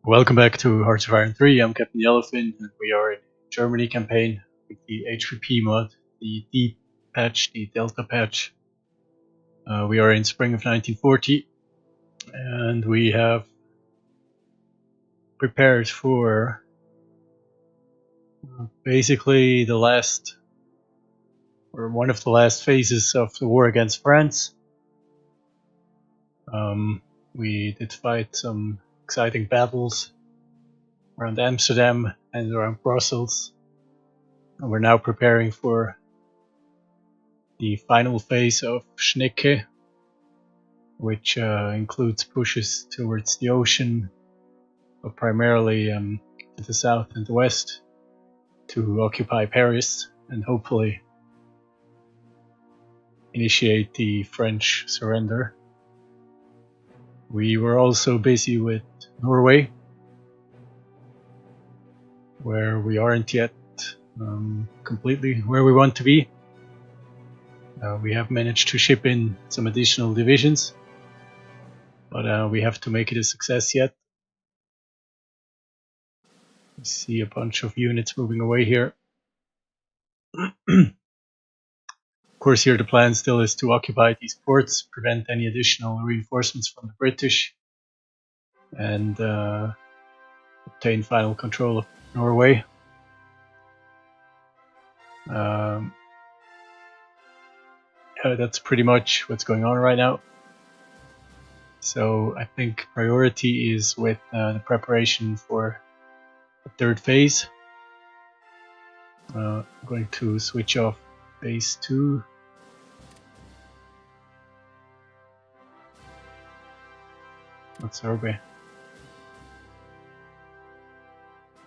Welcome back to Hearts of Iron 3. I'm Captain Yellowfin, and we are in Germany campaign with the HPP mod, the D patch, the Delta patch. We are in spring of 1940, and we have prepared for basically the last, or one of the last phases of the war against France. We did fight some exciting battles around Amsterdam and around Brussels. And we're now preparing for the final phase of Schnecke, which includes pushes towards the ocean, but primarily to the south and the west to occupy Paris and hopefully initiate the French surrender. We were also busy with Norway, where we aren't yet completely where we want to be. We have managed to ship in some additional divisions, but we have to make it a success yet. We see a bunch of units moving away here. Of course, here the plan still is to occupy these ports, prevent any additional reinforcements from the British, and obtain final control of Norway. That's pretty much what's going on right now. So I think priority is with the preparation for the third phase. I'm going to switch off phase 2. What's Robe?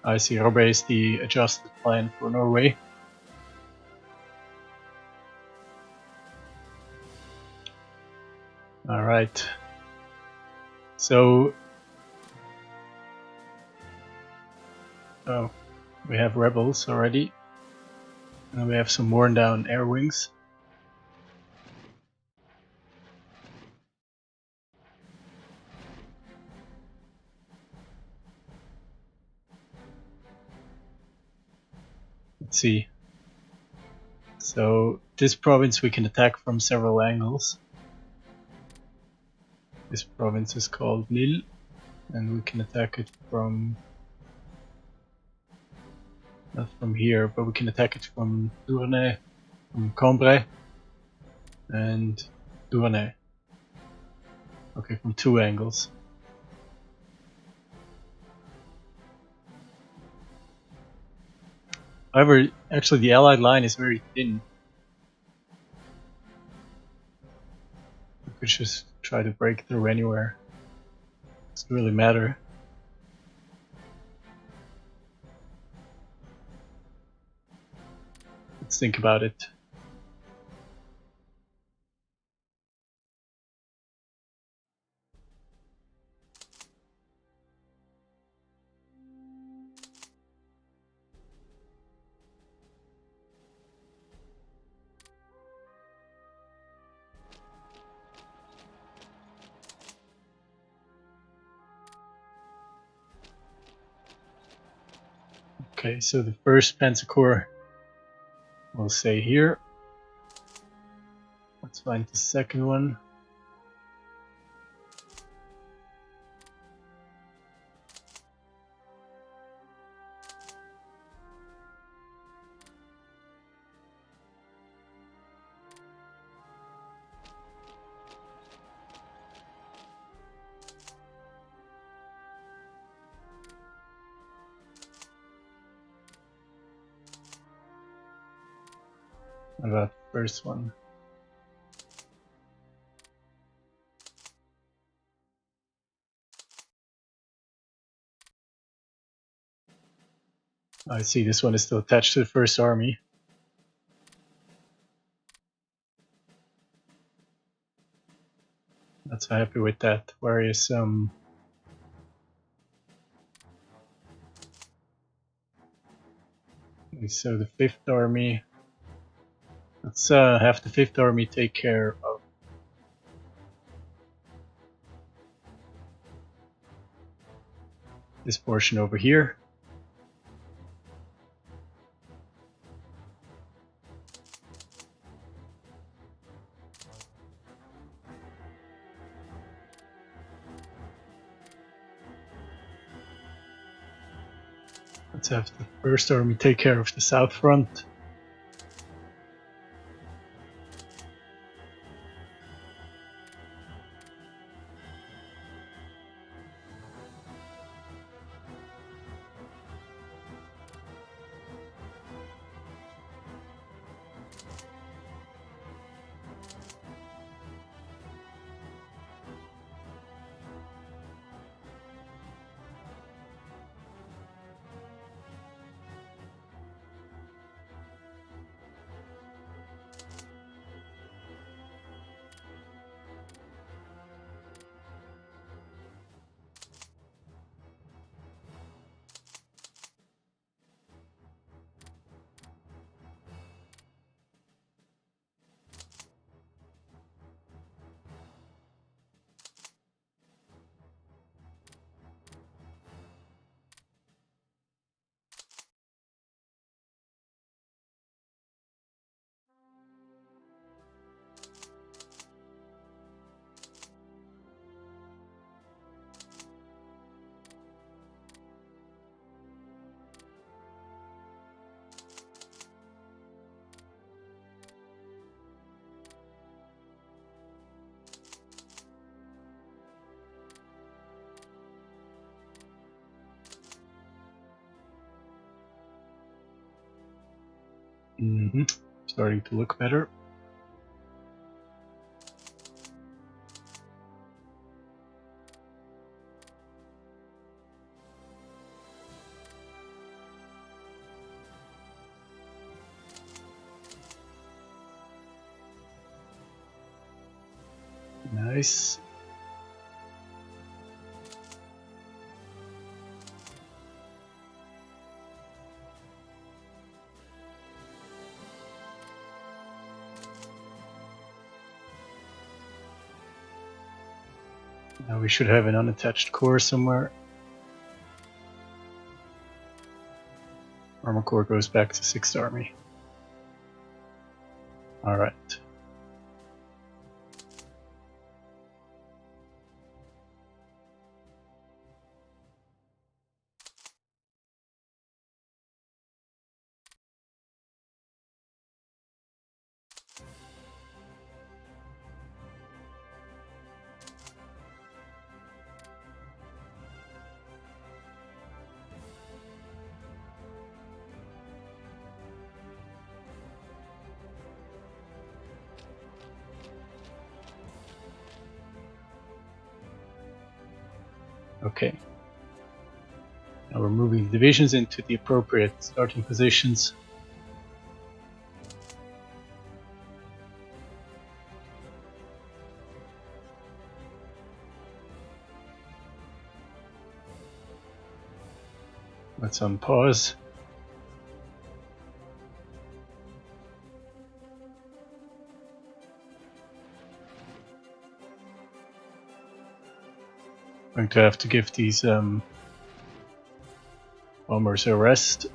I see Robe is the adjusted plan for Norway. Alright. So we have rebels already. And we have some worn down air wings. Let's see. So this province we can attack from several angles. This province is called Lille, and we can attack it from, not from here, but we can attack it from Tournai, from Cambrai, and Tournai. Okay, from 2 angles. However, actually the Allied line is very thin. We could just try to break through anywhere. Doesn't really matter. Let's think about it. Okay, so the first Panzer Corps will stay here. Let's find the second one. What about the first one? I see this one is still attached to the first army. Not so happy with that. Whereas so the 5th army. Let's have the 5th army take care of this portion over here. Let's have the 1st army take care of the south front. Starting to look better. Nice. Now we should have an unattached core somewhere. Armor core goes back to 6th army. Alright. Okay. Now we're moving the divisions into the appropriate starting positions. Let's unpause. Going to have to give these bombers a rest.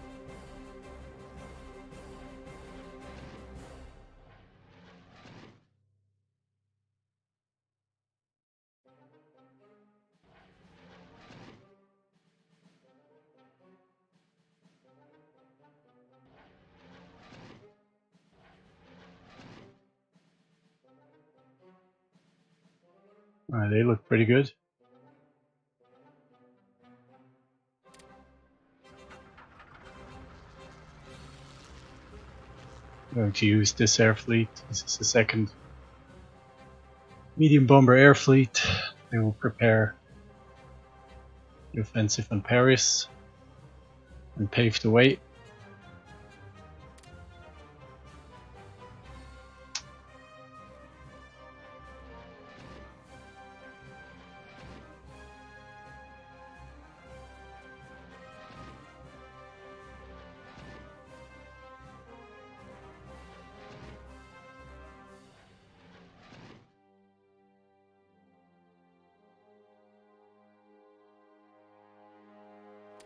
They look pretty good. I'm going to use this air fleet. This is the second medium bomber air fleet. They will prepare the offensive on Paris and pave the way.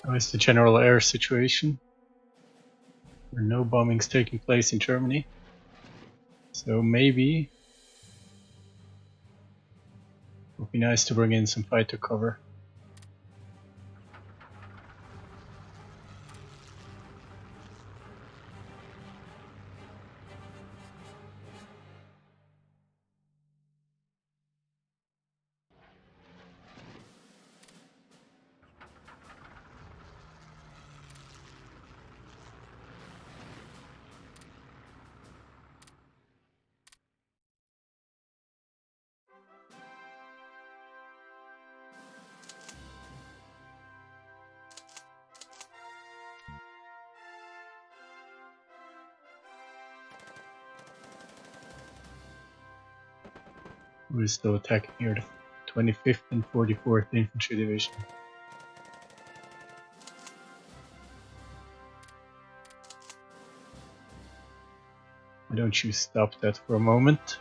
How is the general air situation? There are no bombings taking place in Germany. So maybe it would be nice to bring in some fighter cover. We're still attacking here, the 25th and 44th Infantry Division. Why don't you stop that for a moment?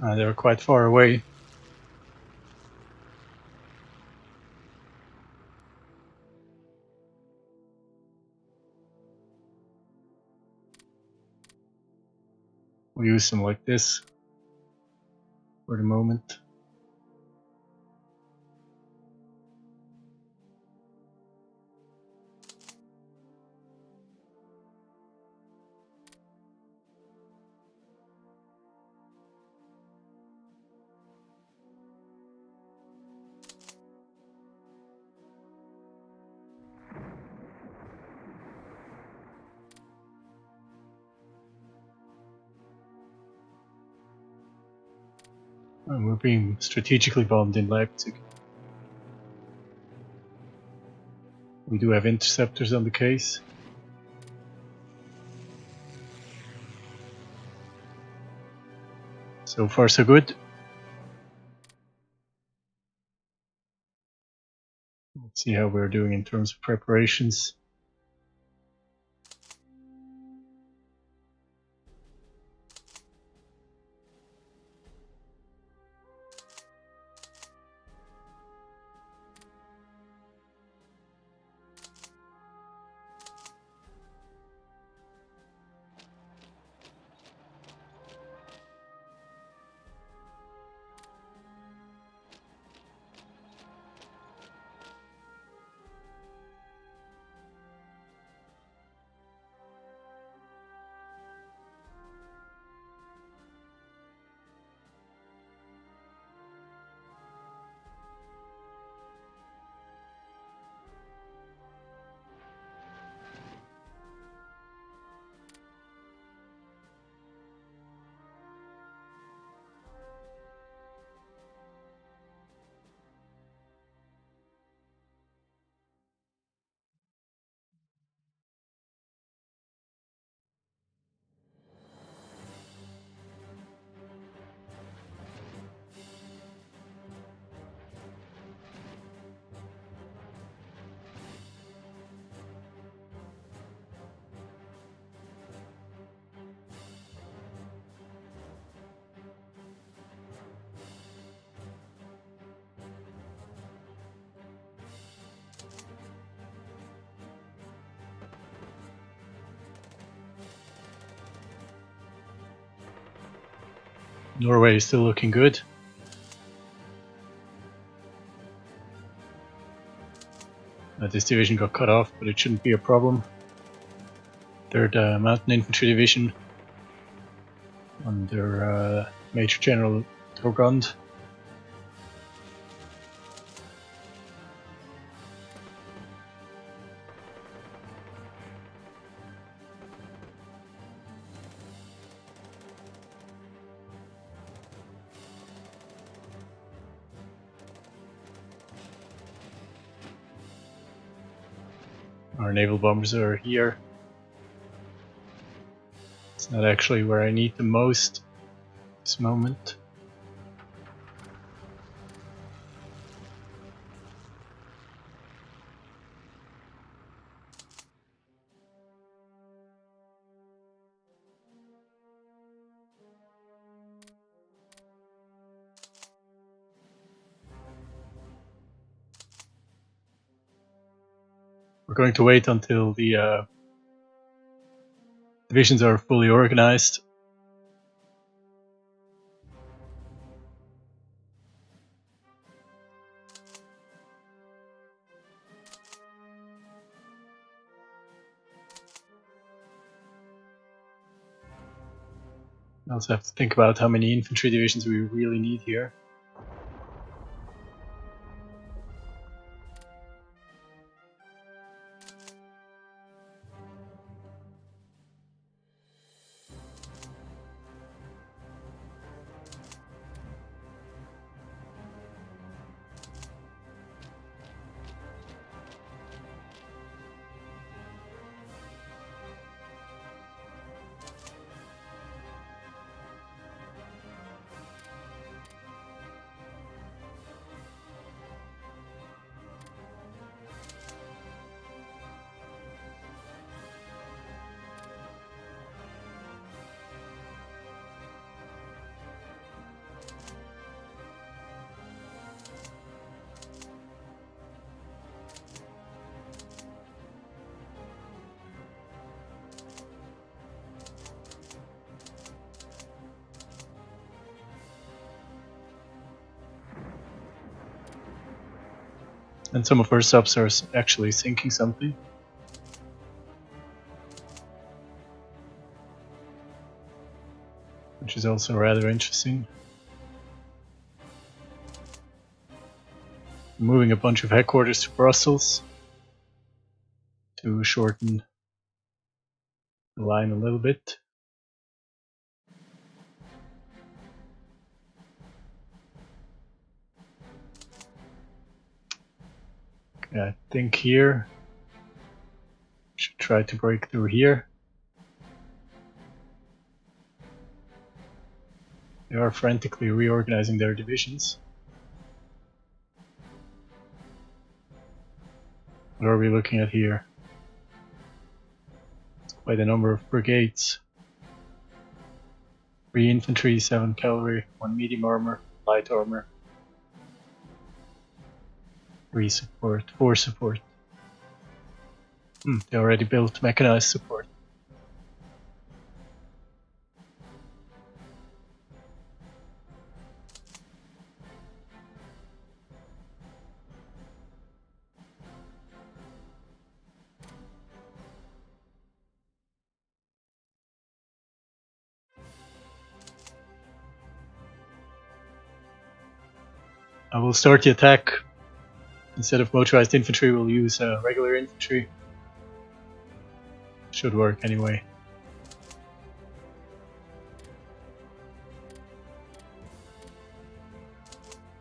They're quite far away. We'll use them like this for the moment. And we're being strategically bombed in Leipzig. We do have interceptors on the case. So far so good. Let's see how we're doing in terms of preparations. Norway is still looking good. This division got cut off, but it shouldn't be a problem. 3rd Mountain Infantry Division under Major General Torgund. Our naval bombers are here. It's not actually where I need them most at this moment. We're going to wait until the divisions are fully organized. I also have to think about how many infantry divisions we really need here. And some of our subs are actually sinking something. Which is also rather interesting. Moving a bunch of headquarters to Brussels to shorten the line a little bit. Okay, I think here should try to break through here. They are frantically reorganizing their divisions. What are we looking at here? Quite a number of brigades. 3 infantry, 7 cavalry, 1 medium armor, light armor, 3 support, 4 support. They already built mechanized support. I will start the attack. Instead of motorized infantry, we'll use regular infantry. Should work anyway.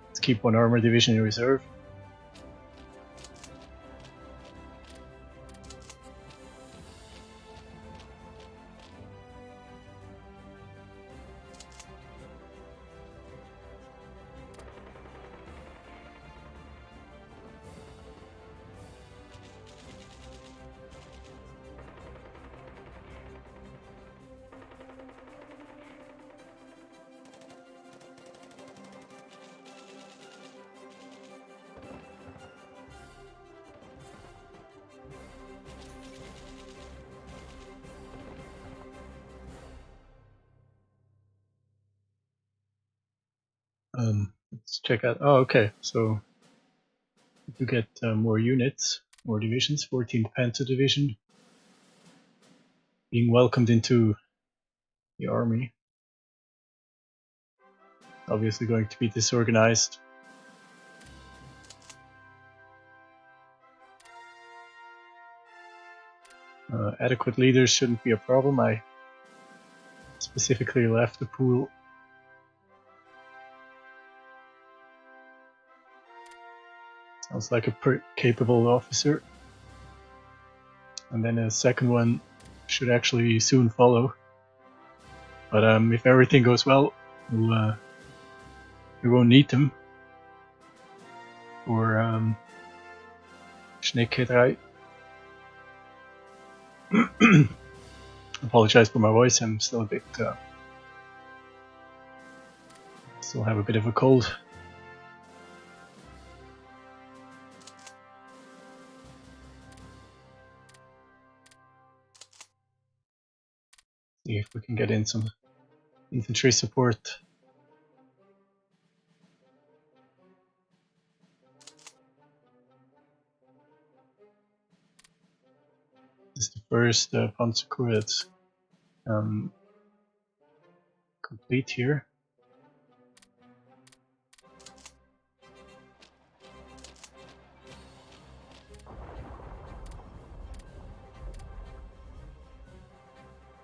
Let's keep 1 armor division in reserve. Let's check out. Oh, okay. So you get more units, more divisions. 14th Panther Division being welcomed into the army. Obviously going to be disorganized. Adequate leaders shouldn't be a problem. I specifically left the pool. Sounds like a capable officer. And then a second one should actually soon follow. But if everything goes well, we won't need them. Or HoI3. Apologize for my voice. I'm still a bit. Still have a bit of a cold. See if we can get in some infantry support. This is the first Panzerkorps that's complete here.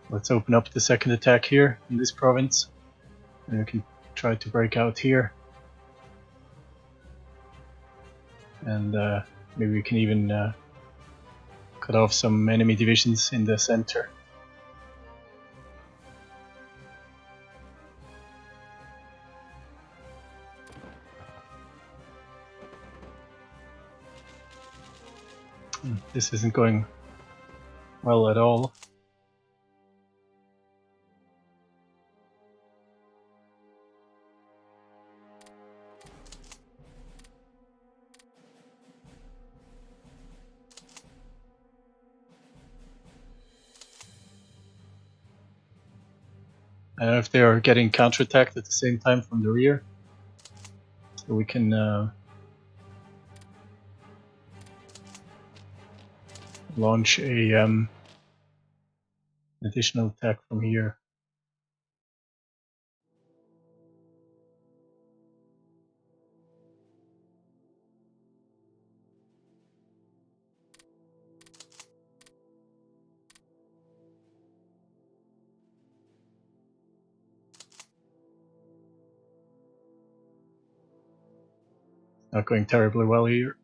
Let's open up the second attack here in this province, and we can try to break out here. And maybe we can even cut off some enemy divisions in the center. This isn't going well at all. I don't know if they are getting counterattacked at the same time from the rear, so we can launch a additional attack from here. Not going terribly well here.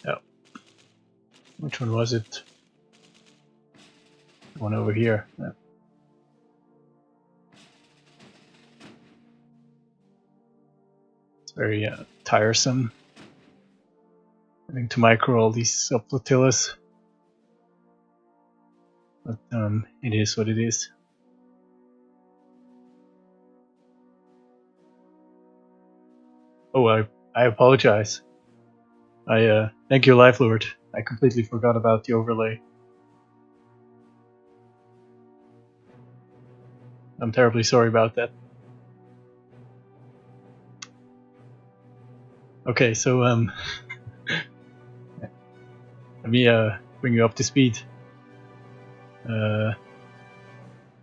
Yeah. Which one was it? The one over here. Yeah. It's very tiresome having to micro all these sub-flotillas. But it is what it is. Oh, I apologize. Thank you, Life Lord. I completely forgot about the overlay. I'm terribly sorry about that. Okay, so let me bring you up to speed.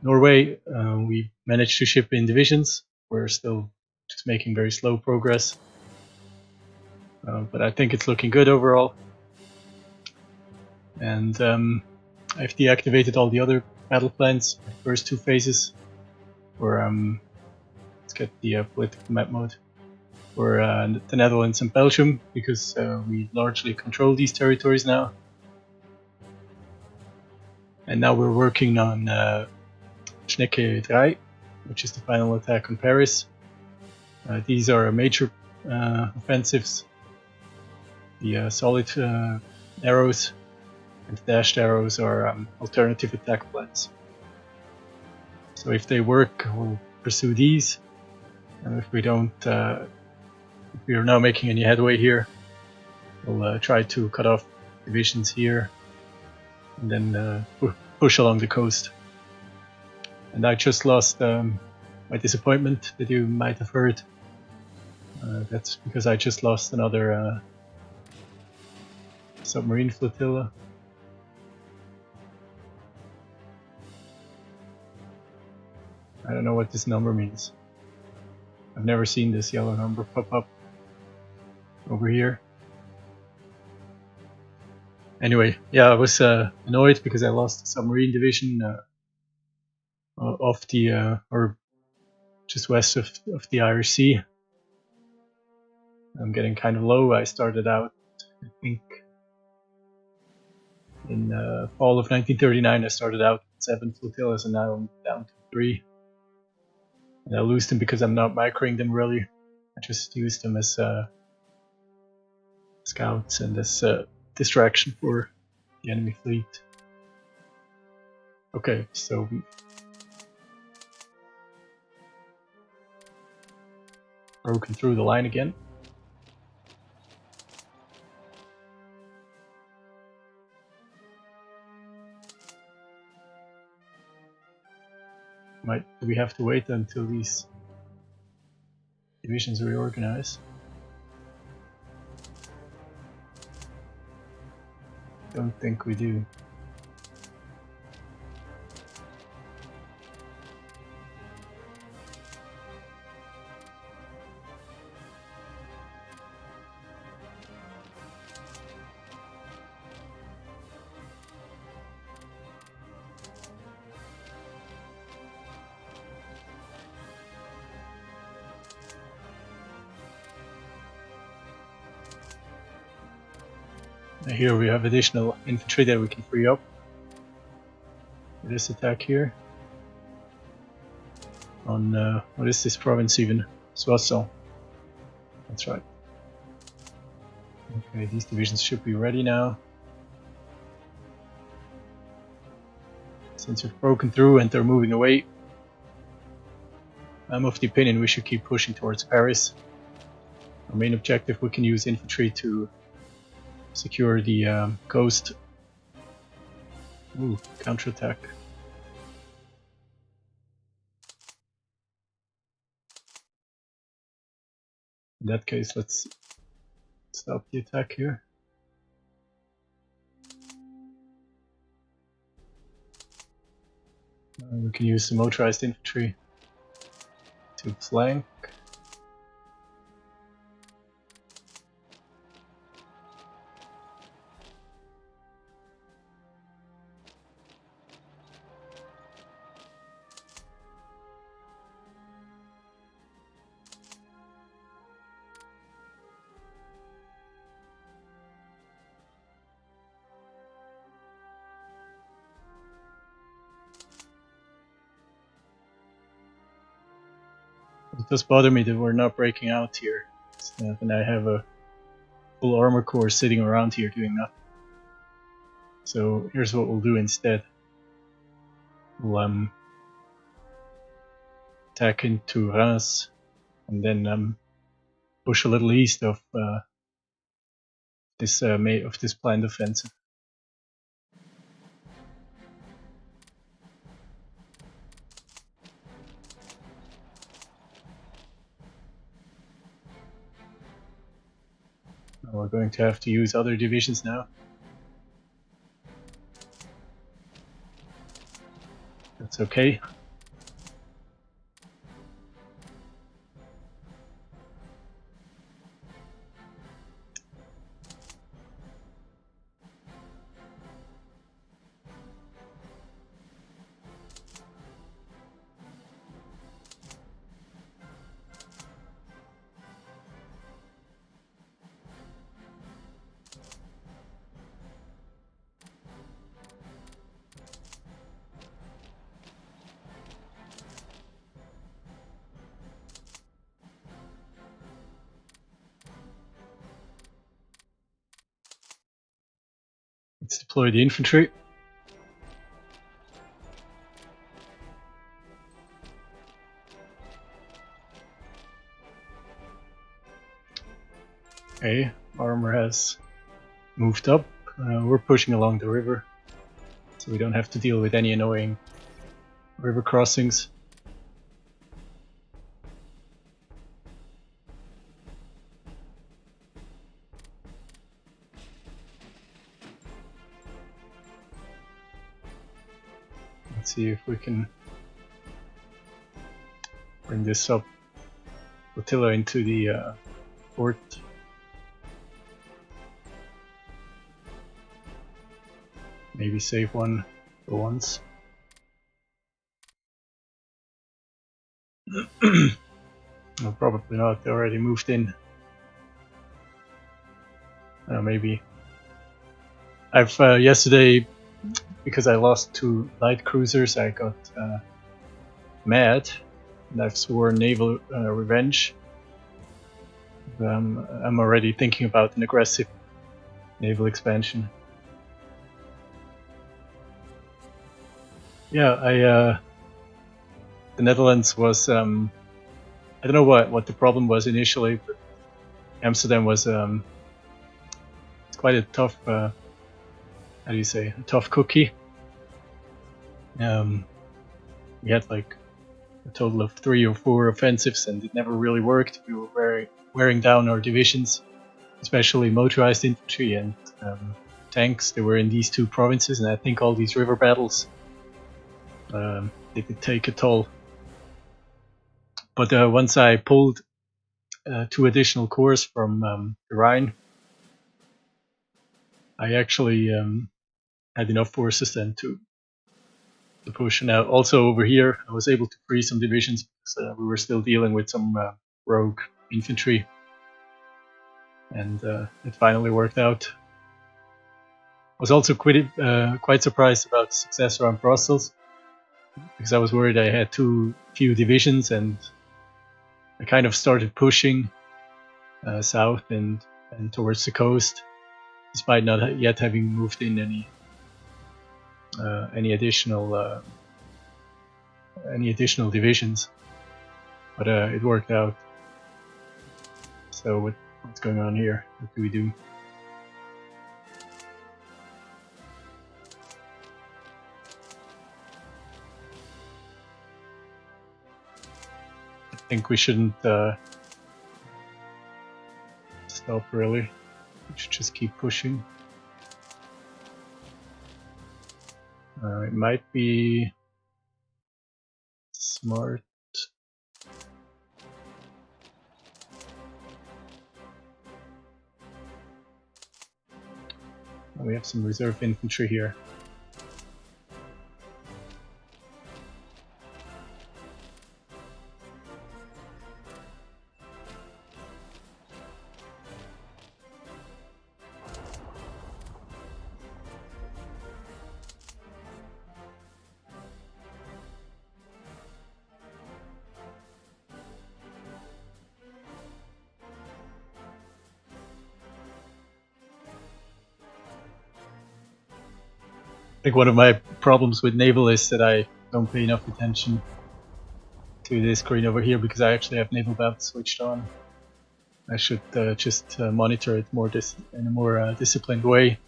Norway, we managed to ship in divisions. We're still just making very slow progress. But I think it's looking good overall. And I've deactivated all the other battle plans, the first two phases. For let's get the political map mode. For the Netherlands and Belgium, because we largely control these territories now. And now we're working on HoI3, which is the final attack on Paris. These are major offensives. The solid arrows and the dashed arrows are alternative attack plans. So if they work, we'll pursue these. And if we don't, if we are not making any headway here, we'll try to cut off divisions here and then push along the coast. And I just lost my disappointment that you might have heard. That's because I just lost another submarine flotilla. I don't know what this number means. I've never seen this yellow number pop up over here. Anyway, yeah, I was annoyed because I lost the submarine division off the or just west of the Irish Sea. I'm getting kind of low. I started out, I think, in fall of 1939. I started out with 7 flotillas, and now I'm down to 3. And I lose them because I'm not microing them really. I just use them as scouts and as distraction for the enemy fleet. Okay, so broken through the line again. Do we have to wait until these divisions reorganize? Don't think we do. Here we have additional infantry that we can free up for this attack here on what is this province even? Soissons. That's right. Okay, these divisions should be ready now. Since we've broken through and they're moving away, I'm of the opinion we should keep pushing towards Paris. Our main objective, we can use infantry to secure the coast. Ooh, counterattack. In that case, let's stop the attack here. We can use the motorized infantry to flank. It does bother me that we're not breaking out here, and I have a full armor corps sitting around here doing nothing. So here's what we'll do instead. We'll attack into Reims, and then push a little east of this planned offensive. We're going to have to use other divisions now. That's okay. Let's deploy the infantry. Okay, armor has moved up. We're pushing along the river, so we don't have to deal with any annoying river crossings. Let's see if we can bring this up flotilla into the port. Maybe save one for once. No, probably not. They already moved in. Maybe. I've yesterday, because I lost 2 light cruisers, I got mad, and I've sworn naval revenge. I'm already thinking about an aggressive naval expansion. Yeah, the Netherlands was I don't know what the problem was initially, but Amsterdam was it's quite a tough how do you say, a tough cookie. We had like a total of 3 or 4 offensives, and it never really worked. We were wearing down our divisions, especially motorized infantry and tanks. They were in these 2 provinces, and I think all these river battles they did take a toll. But once I pulled 2 additional corps from the Rhine, I actually had enough forces then to push. Now, also over here, I was able to free some divisions because we were still dealing with some rogue infantry, and it finally worked out. I was also quite surprised about the success around Brussels, because I was worried I had too few divisions, and I kind of started pushing south and towards the coast, despite not yet having moved in any additional divisions. But it worked out. So what's going on here? What do we do? I think we shouldn't stop really. We should just keep pushing. It might be smart. We have some reserve infantry here. I think one of my problems with naval is that I don't pay enough attention to this screen over here, because I actually have naval belts switched on. I should just monitor it more in a more disciplined way.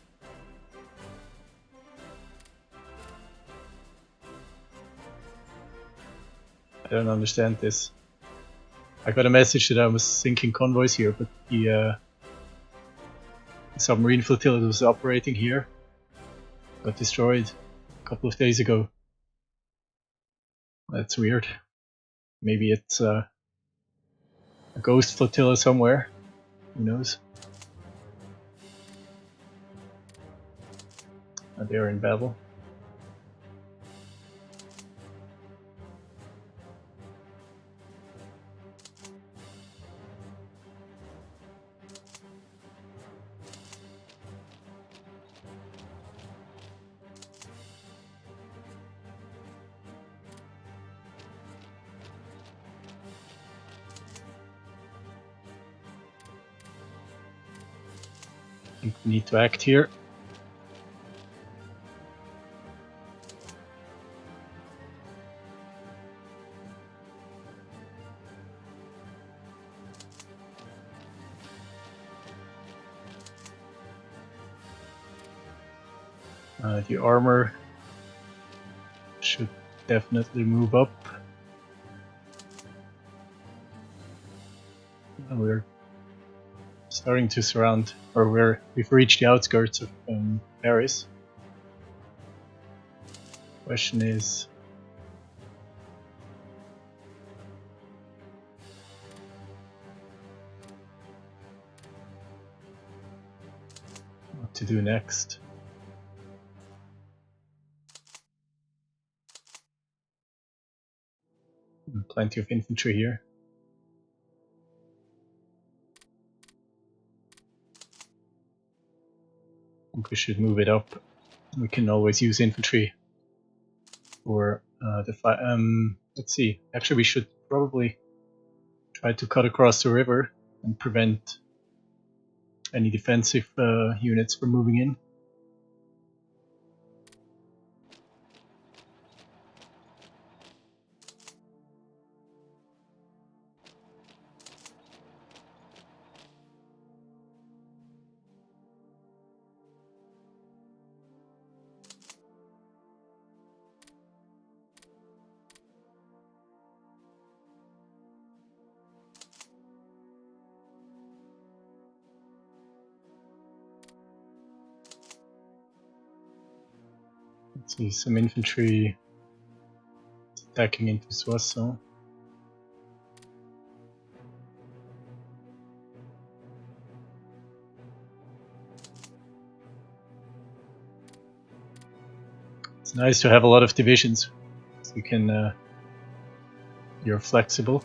I don't understand this. I got a message that I was sinking convoys here, but the submarine flotilla that was operating here got destroyed a couple of days ago. That's weird. Maybe it's a ghost flotilla somewhere. Who knows? They are in battle. I think we need to act here. The armor should definitely move up. And we're starting to surround, or we've reached the outskirts of Paris. Question is, what to do next. Plenty of infantry here. I think we should move it up. We can always use infantry for the fight. Let's see. Actually, we should probably try to cut across the river and prevent any defensive units from moving in. Let's see, some infantry attacking into Soissons. It's nice to have a lot of divisions, so you can you're flexible.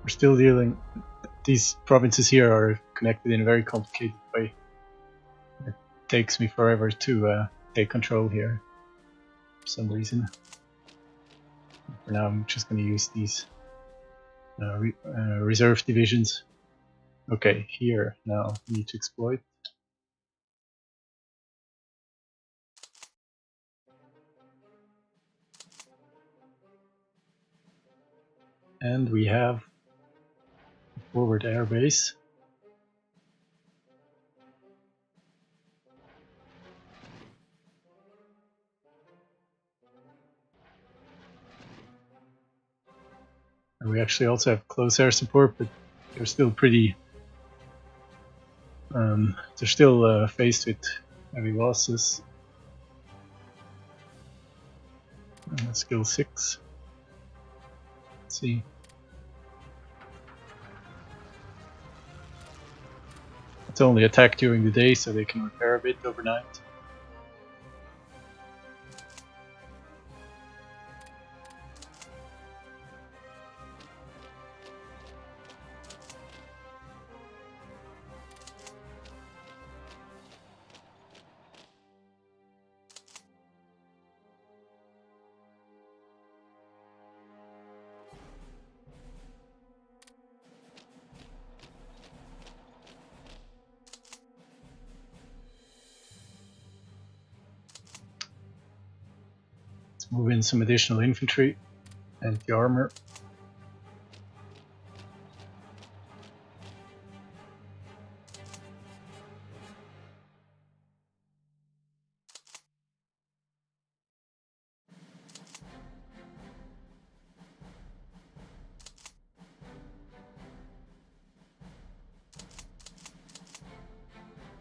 We're still dealing. These provinces here are connected in a very complicated way. It takes me forever to take control here for some reason. For now, I'm just going to use these reserve divisions. Okay, here now we need to exploit. And we have a forward air base. And we actually also have close air support, but they're still pretty. They're still faced with heavy losses. Skill 6. Let's see. It's only attack during the day, so they can repair a bit overnight. Let's move in some additional infantry and the armor.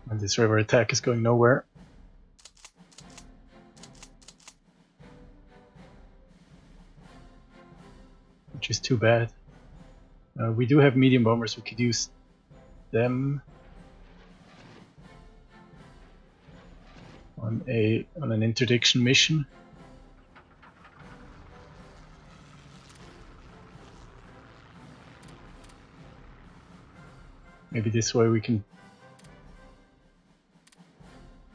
And this river attack is going nowhere. Which is too bad. We do have medium bombers, we could use them on an interdiction mission. Maybe this way we can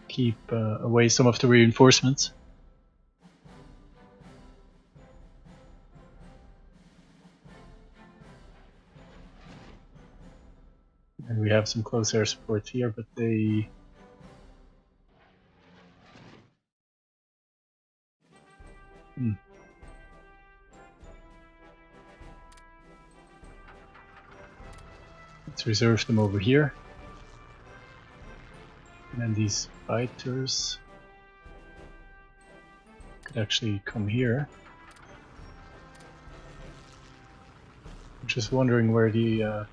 keep away some of the reinforcements. And we have some close air support here, but they... Let's reserve them over here. And then these fighters could actually come here. I'm just wondering where the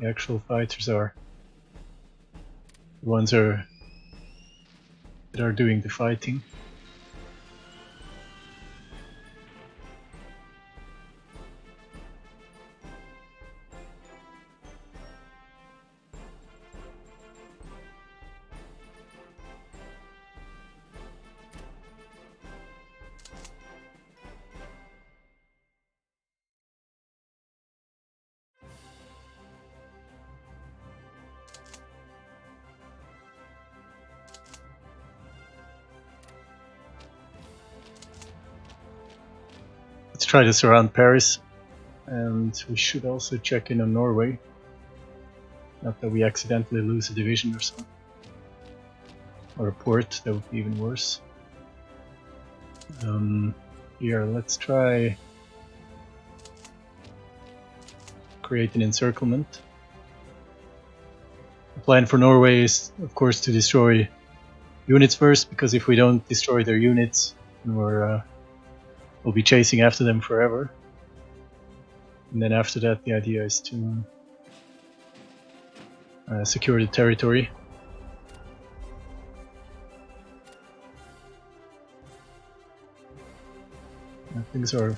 actual fighters are. The ones that are doing the fighting. Let's try to surround Paris, and we should also check in on Norway. Not that we accidentally lose a division or something. Or a port, that would be even worse. Here, let's try create an encirclement. The plan for Norway is, of course, to destroy units first, because if we don't destroy their units, we'll be chasing after them forever. And then after that, the idea is to secure the territory. Things are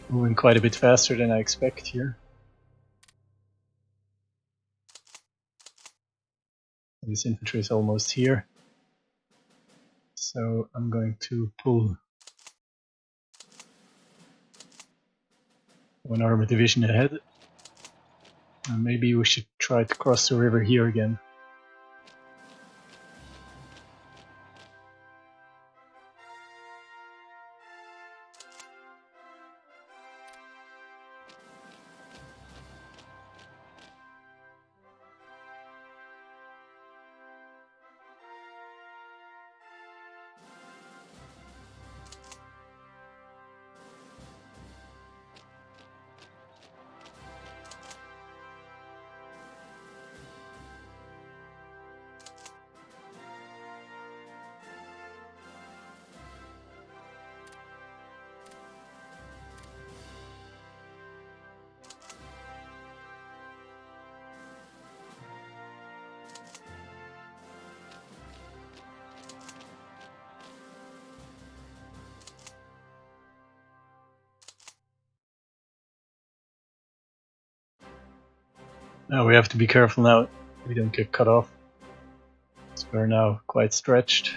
moving quite a bit faster than I expect here. This infantry is almost here. So I'm going to pull one armored division ahead. And maybe we should try to cross the river here again. Now we have to be careful now we don't get cut off. So we're now quite stretched.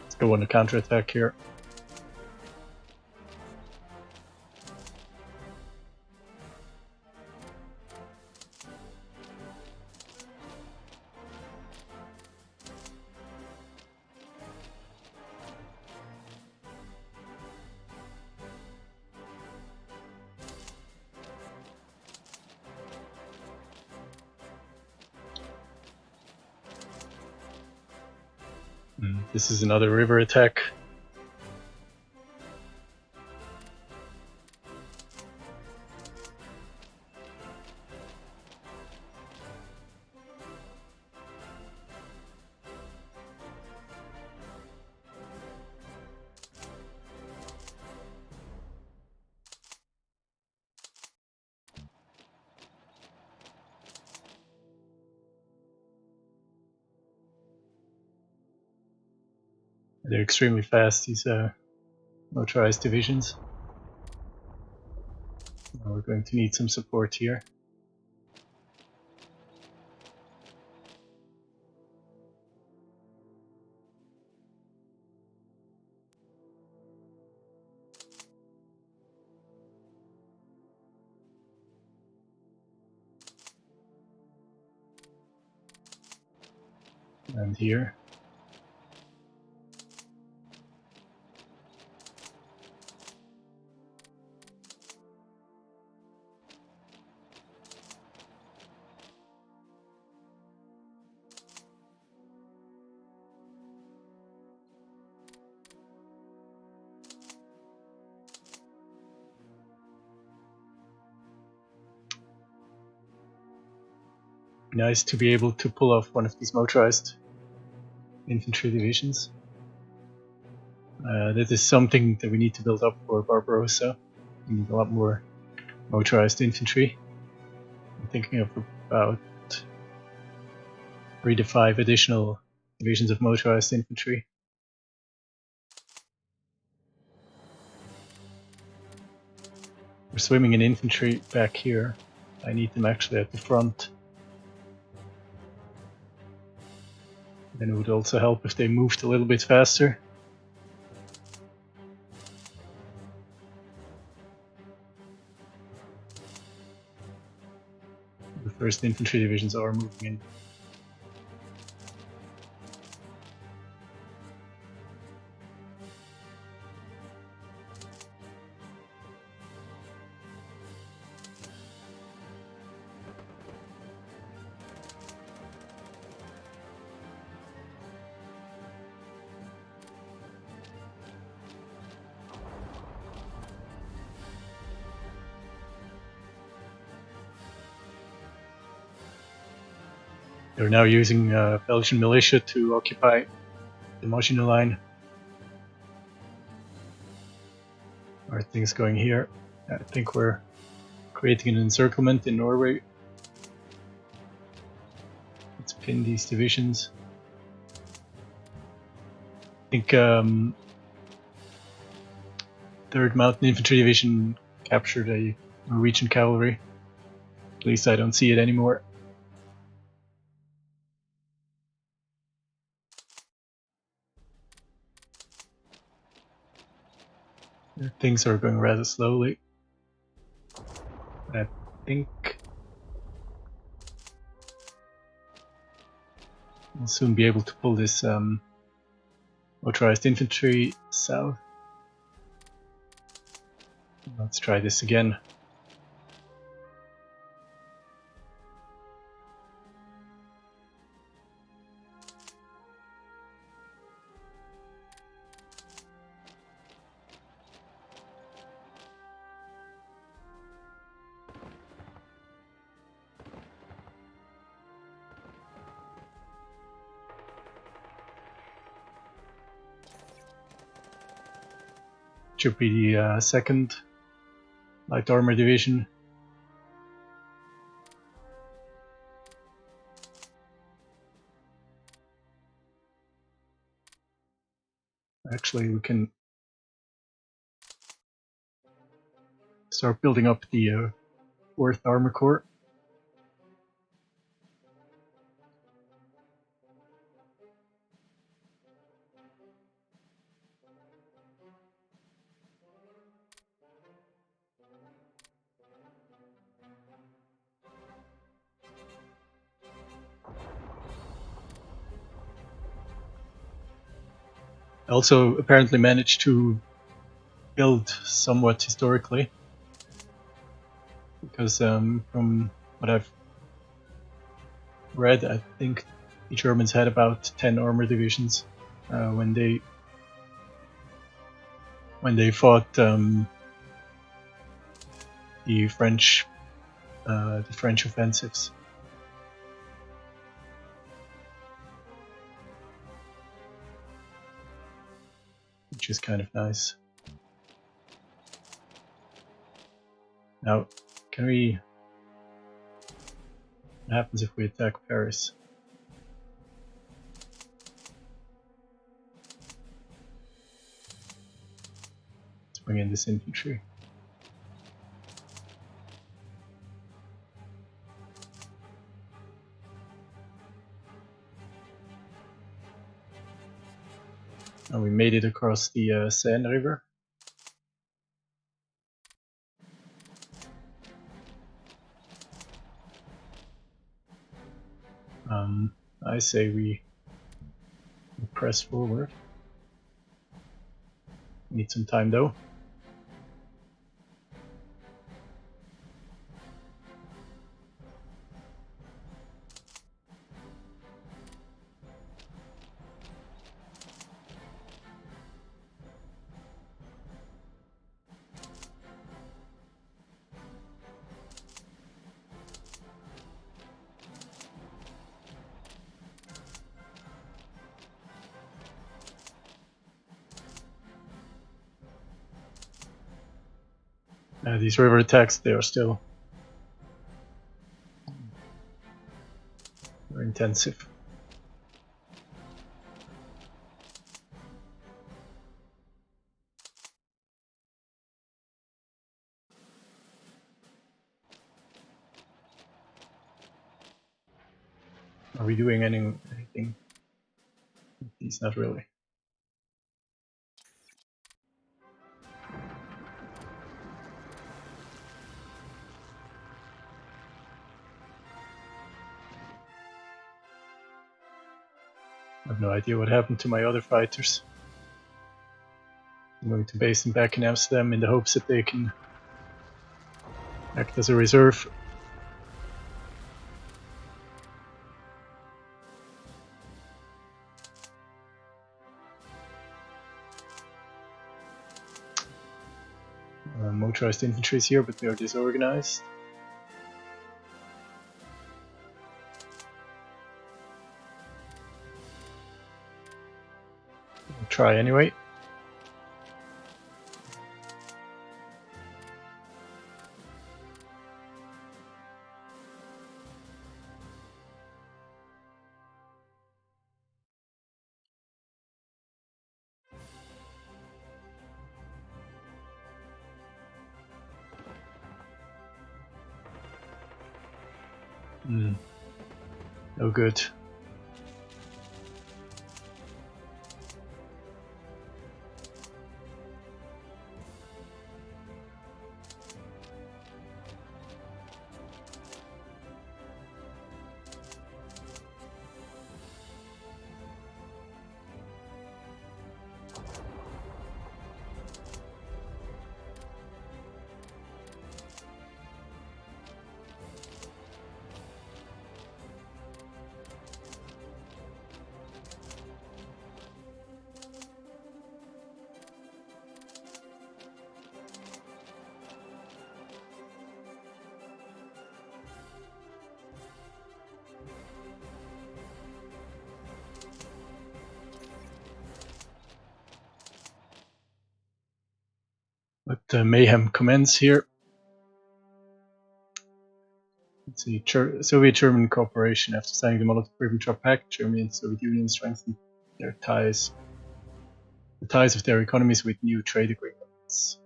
Let's go on a counterattack here. This is another river attack. They're extremely fast, these motorized divisions. Now we're going to need some support here. and here. Nice to be able to pull off one of these motorized infantry divisions. That is something that we need to build up for Barbarossa. We need a lot more motorized infantry. I'm thinking of about 3 to 5 additional divisions of motorized infantry. We're swimming in infantry back here. I need them actually at the front. Then it would also help if they moved a little bit faster. The first infantry divisions are moving in. They're now using Belgian militia to occupy the Maginot Line. Are things going here? I think we're creating an encirclement in Norway. Let's pin these divisions. I think 3rd Mountain Infantry Division captured a Norwegian cavalry. At least I don't see it anymore. Things are going rather slowly. I think we'll soon be able to pull this motorized infantry south. Let's try this again. Should be the 2nd Light Armor Division. Actually, we can start building up the 4th Armor Corps. I also apparently managed to build somewhat historically, because from what I've read, I think the Germans had about 10 armor divisions when they fought the French offensives. Which is kind of nice. Now, can we... What happens if we attack Paris? Let's bring in this infantry. And we made it across the Seine River. I say we press forward. Need some time though. These river attacks, they are still very intensive. Are we doing anything? He's not really. I have no idea what happened to my other fighters. I'm going to base them back in Amsterdam in the hopes that they can act as a reserve. Motorized infantry is here, but they are disorganized. We'll try anyway. No good. Let the mayhem commence here. Let's see, Soviet-German cooperation. After signing the Molotov-Ribbentrop Pact, Germany and Soviet Union strengthened their ties, the ties of their economies with new trade agreements.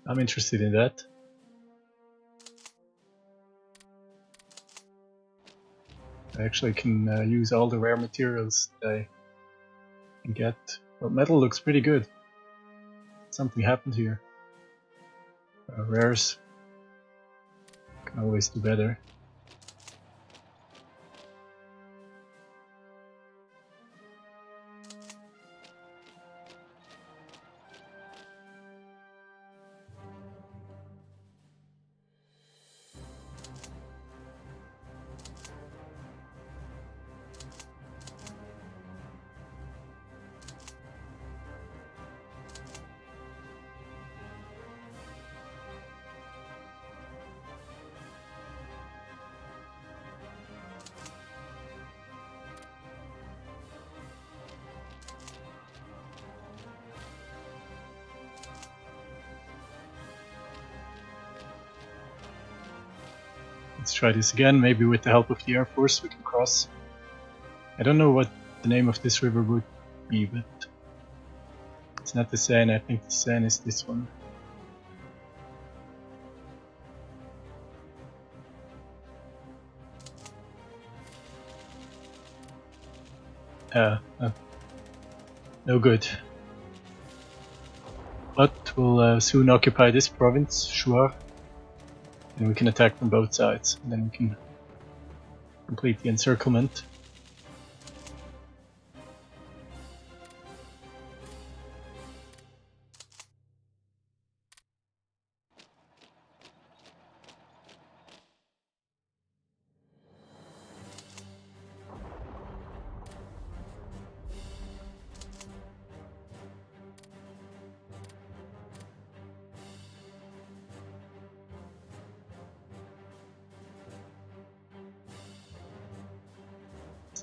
I'm interested in that. I actually can use all the rare materials that I can get. But metal looks pretty good. Something happened here. Rares can always do better. Let's try this again, maybe with the help of the Air Force we can cross. I don't know what the name of this river would be, but it's not the Seine. I think the Seine is this one. No good. But we'll soon occupy this province, Choir, and we can attack from both sides, and then we can complete the encirclement.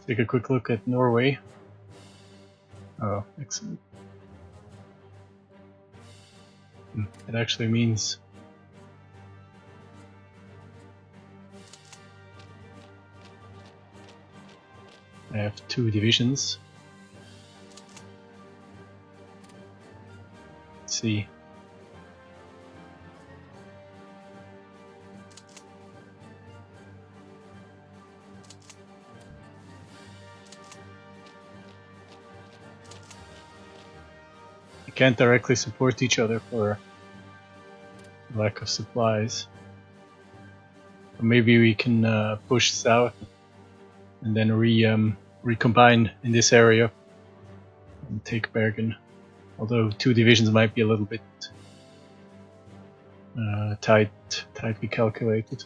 Take a quick look at Norway. Oh, excellent. It actually means I have 2 divisions. Let's see. They can't directly support each other for lack of supplies. Or maybe we can push south and then recombine in this area and take Bergen. Although 2 divisions might be a little bit tightly calculated.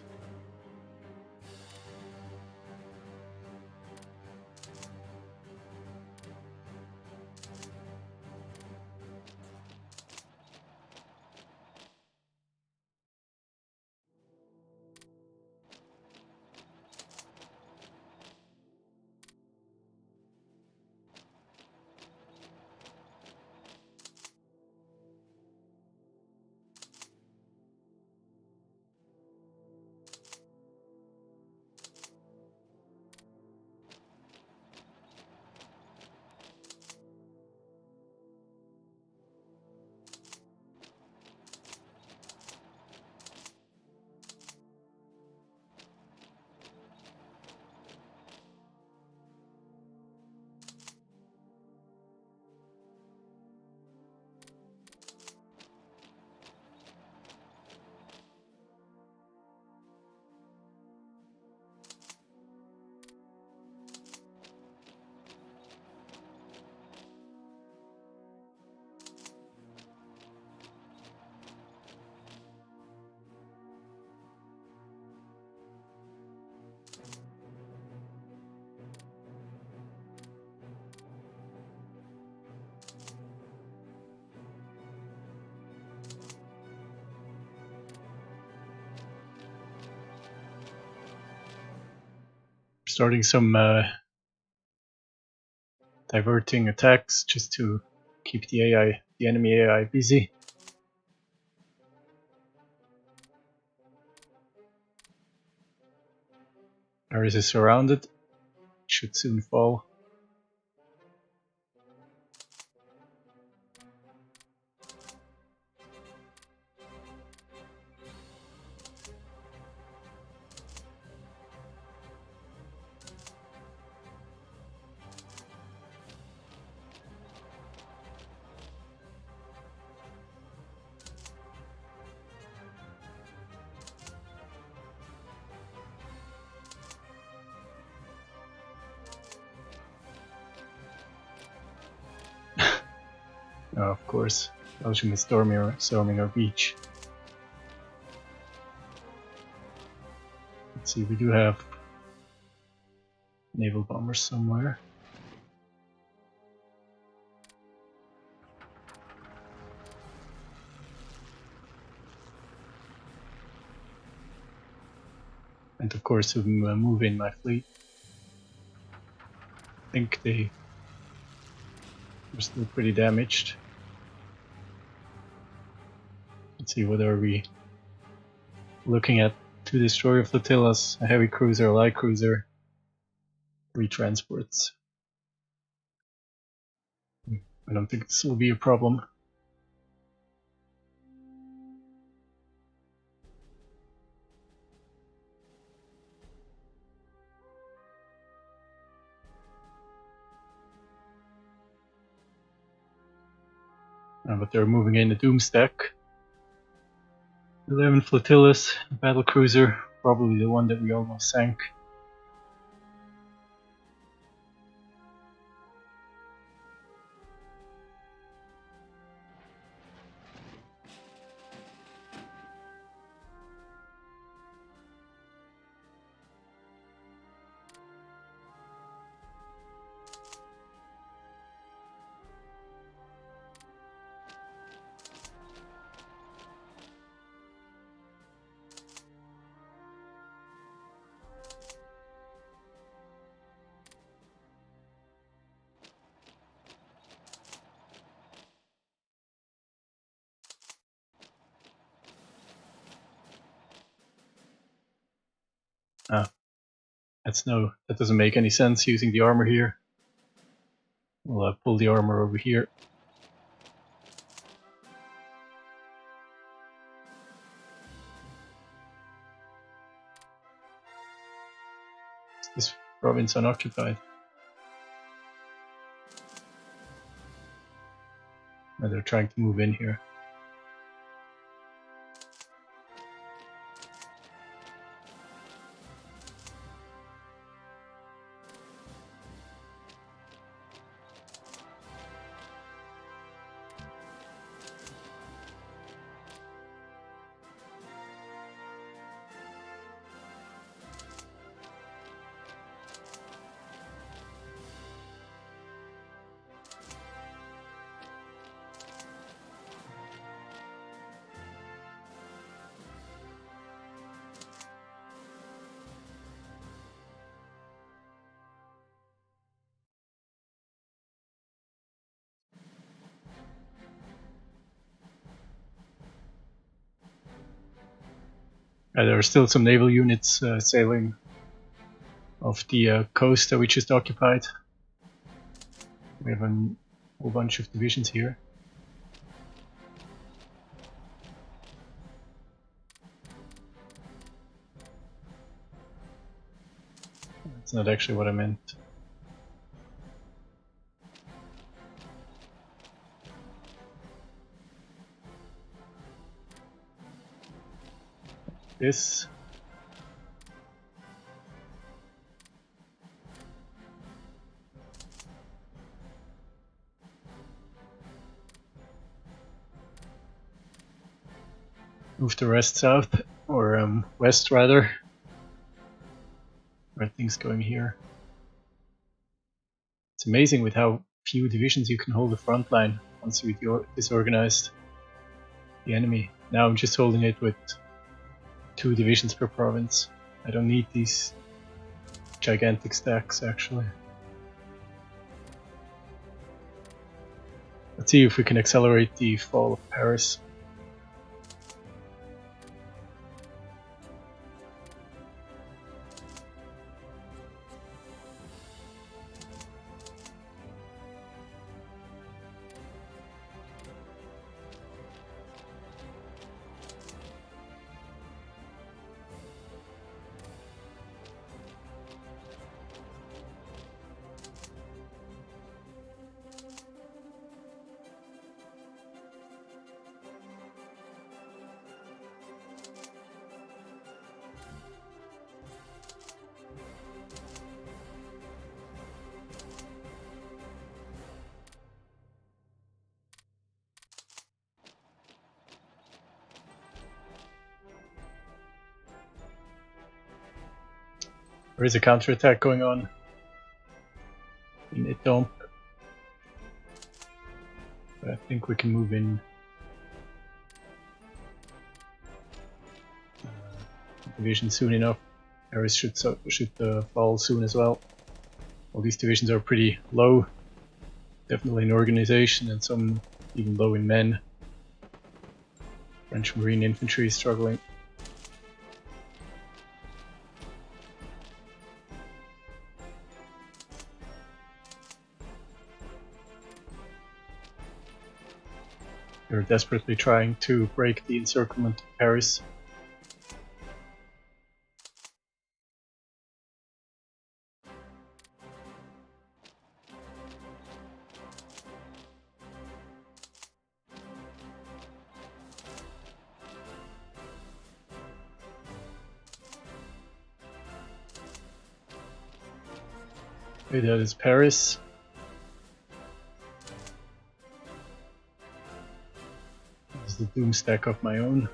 Starting some diverting attacks just to keep the enemy AI busy. Ares is surrounded, should soon fall. Oh, of course, Belgium is storming our beach. Let's see, we do have naval bombers somewhere. And of course, we move in my fleet. I think they are still pretty damaged. Let's see, what are we looking at? 2 destroyer flotillas, a heavy cruiser, a light cruiser, 3 transports. I don't think this will be a problem. But they're moving in a doom stack. 11 flotillas, a battle cruiser, probably the one that we almost sank. That doesn't make any sense using the armor here. We'll pull the armor over here. Is this province unoccupied? No, they're trying to move in here. There are still some naval units sailing off the coast that we just occupied. We have a whole bunch of divisions here. That's not actually what I meant. This. Move the rest south, or west rather. Where are things going here? It's amazing with how few divisions you can hold the front line once you disorganized the enemy. Now I'm just holding it with 2 divisions per province. I don't need these gigantic stacks actually. Let's see if we can accelerate the fall of Paris. There is a counterattack going on in Etompe, but I think we can move in division soon enough. Paris should fall soon as well. All these divisions are pretty low, definitely in organization, and some even low in men. French Marine infantry is struggling. They're desperately trying to break the encirclement of Paris. Okay, that is Paris. This is the doom stack of my own.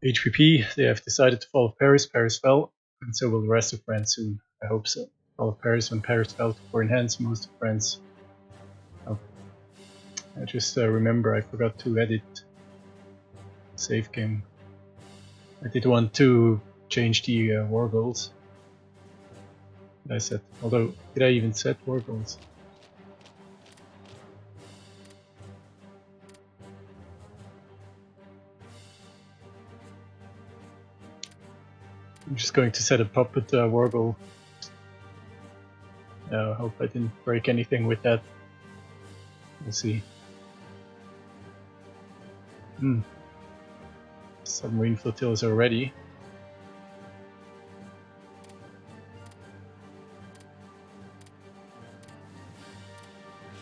HPP, they have decided to follow Paris. Paris fell, and so will the rest of France soon. I hope so. Follow Paris when Paris fell for enhance most of France. Oh. I just remember I forgot to edit save game. I did want to change the war goals. I said, although, did I even set war goals? I'm just going to set a puppet war goal. I hope I didn't break anything with that. We'll see. Submarine flotillas are ready.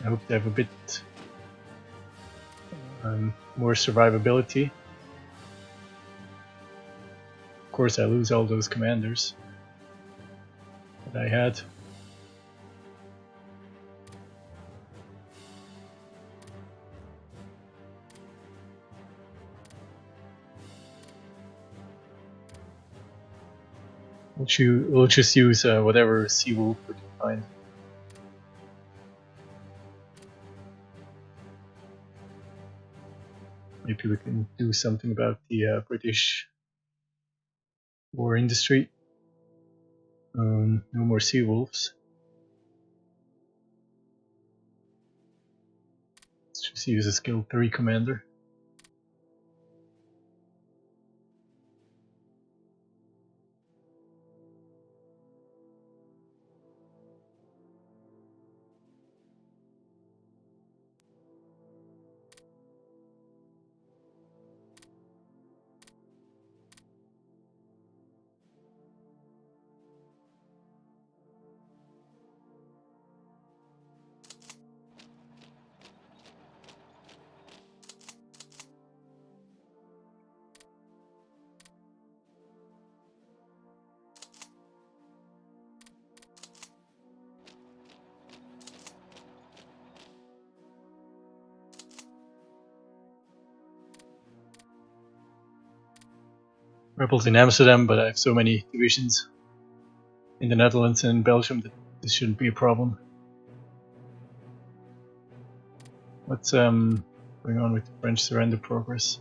I hope they have a bit more survivability. Of course, I lose all those commanders that I had. We'll just use whatever Sea Wolf we can find. Maybe we can do something about the British war industry. No more Sea Wolves. Let's just use a skill 3 commander. Rebels in Amsterdam, but I have so many divisions in the Netherlands and Belgium that this shouldn't be a problem. What's going on with the French surrender progress?